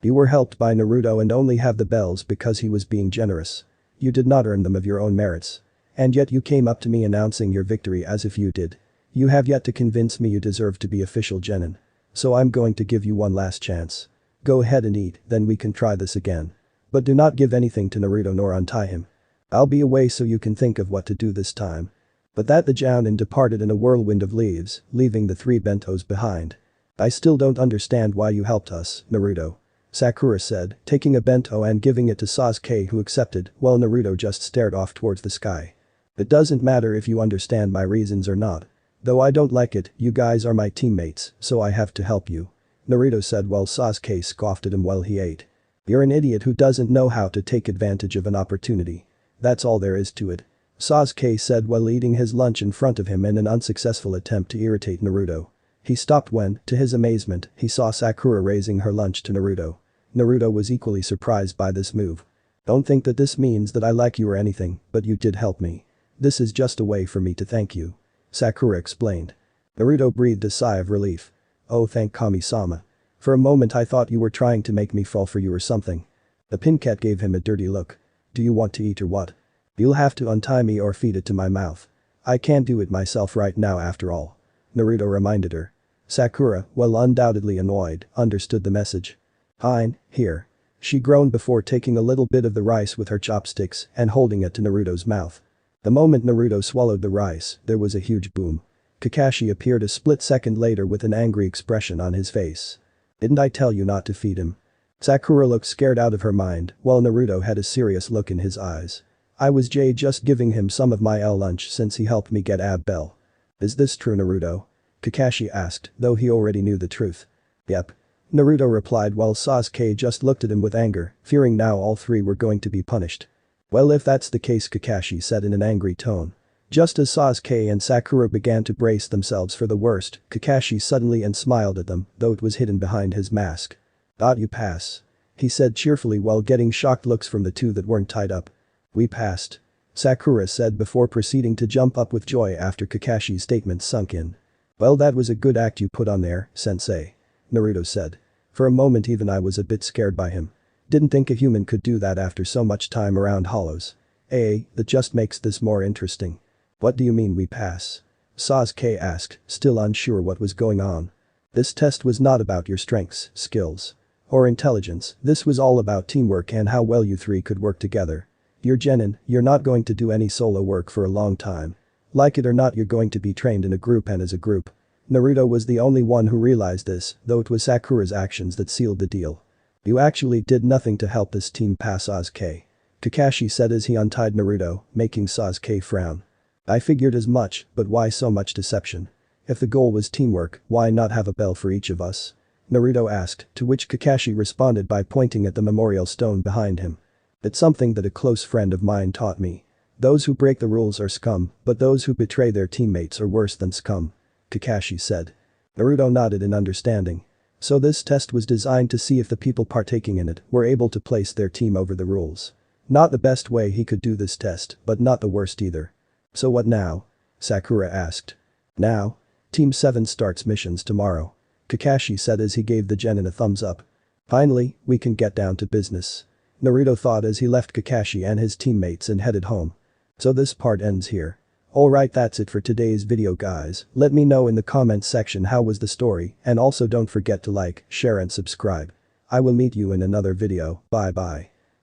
You were helped by Naruto and only have the bells because he was being generous. You did not earn them of your own merits. And yet you came up to me announcing your victory as if you did. You have yet to convince me you deserve to be official genin. So I'm going to give you one last chance. Go ahead and eat, then we can try this again. But do not give anything to Naruto nor untie him. I'll be away so you can think of what to do this time. But that the Jounin departed in a whirlwind of leaves, leaving the three bentos behind. I still don't understand why you helped us, Naruto. Sakura said, taking a bento and giving it to Sasuke, who accepted, while Naruto just stared off towards the sky. It doesn't matter if you understand my reasons or not. Though I don't like it, you guys are my teammates, so I have to help you. Naruto said while Sasuke scoffed at him while he ate. You're an idiot who doesn't know how to take advantage of an opportunity. That's all there is to it. Sasuke said while eating his lunch in front of him in an unsuccessful attempt to irritate Naruto. He stopped when, to his amazement, he saw Sakura raising her lunch to Naruto. Naruto was equally surprised by this move. Don't think that this means that I like you or anything, but you did help me. This is just a way for me to thank you. Sakura explained. Naruto breathed a sigh of relief. Oh, thank Kami-sama. For a moment I thought you were trying to make me fall for you or something. The pincat gave him a dirty look. Do you want to eat or what? You'll have to untie me or feed it to my mouth. I can't do it myself right now after all. Naruto reminded her. Sakura, while undoubtedly annoyed, understood the message. Fine, here. She groaned before taking a little bit of the rice with her chopsticks and holding it to Naruto's mouth. The moment Naruto swallowed the rice, there was a huge boom. Kakashi appeared a split second later with an angry expression on his face. Didn't I tell you not to feed him? Sakura looked scared out of her mind, while Naruto had a serious look in his eyes. I was just giving him some of my lunch since he helped me get Bell. Is this true, Naruto? Kakashi asked, though he already knew the truth. Yep. Naruto replied while Sasuke just looked at him with anger, fearing now all three were going to be punished. Well, if that's the case, Kakashi said in an angry tone. Just as Sasuke and Sakura began to brace themselves for the worst, Kakashi suddenly smiled at them, though it was hidden behind his mask. You pass. He said cheerfully while getting shocked looks from the two that weren't tied up. We passed. Sakura said before proceeding to jump up with joy after Kakashi's statement sunk in. Well, that was a good act you put on there, Sensei. Naruto said. For a moment even I was a bit scared by him. Didn't think a human could do that after so much time around hollows. That just makes this more interesting. What do you mean we pass? Sasuke asked, still unsure what was going on. This test was not about your strengths, skills, or intelligence, this was all about teamwork and how well you three could work together. You're genin, you're not going to do any solo work for a long time. Like it or not, you're going to be trained in a group and as a group. Naruto was the only one who realized this, though it was Sakura's actions that sealed the deal. You actually did nothing to help this team pass Sasuke. Kakashi said as he untied Naruto, making Sasuke frown. I figured as much, but why so much deception? If the goal was teamwork, why not have a bell for each of us? Naruto asked, to which Kakashi responded by pointing at the memorial stone behind him. It's something that a close friend of mine taught me. Those who break the rules are scum, but those who betray their teammates are worse than scum. Kakashi said. Naruto nodded in understanding. So this test was designed to see if the people partaking in it were able to place their team over the rules. Not the best way he could do this test, but not the worst either. So what now? Sakura asked. Now? Team 7 starts missions tomorrow. Kakashi said as he gave the genin a thumbs up. Finally, we can get down to business. Naruto thought as he left Kakashi and his teammates and headed home. So this part ends here. Alright, that's it for today's video guys. Let me know in the comments section how was the story, and also don't forget to like, share and subscribe. I will meet you in another video. Bye bye.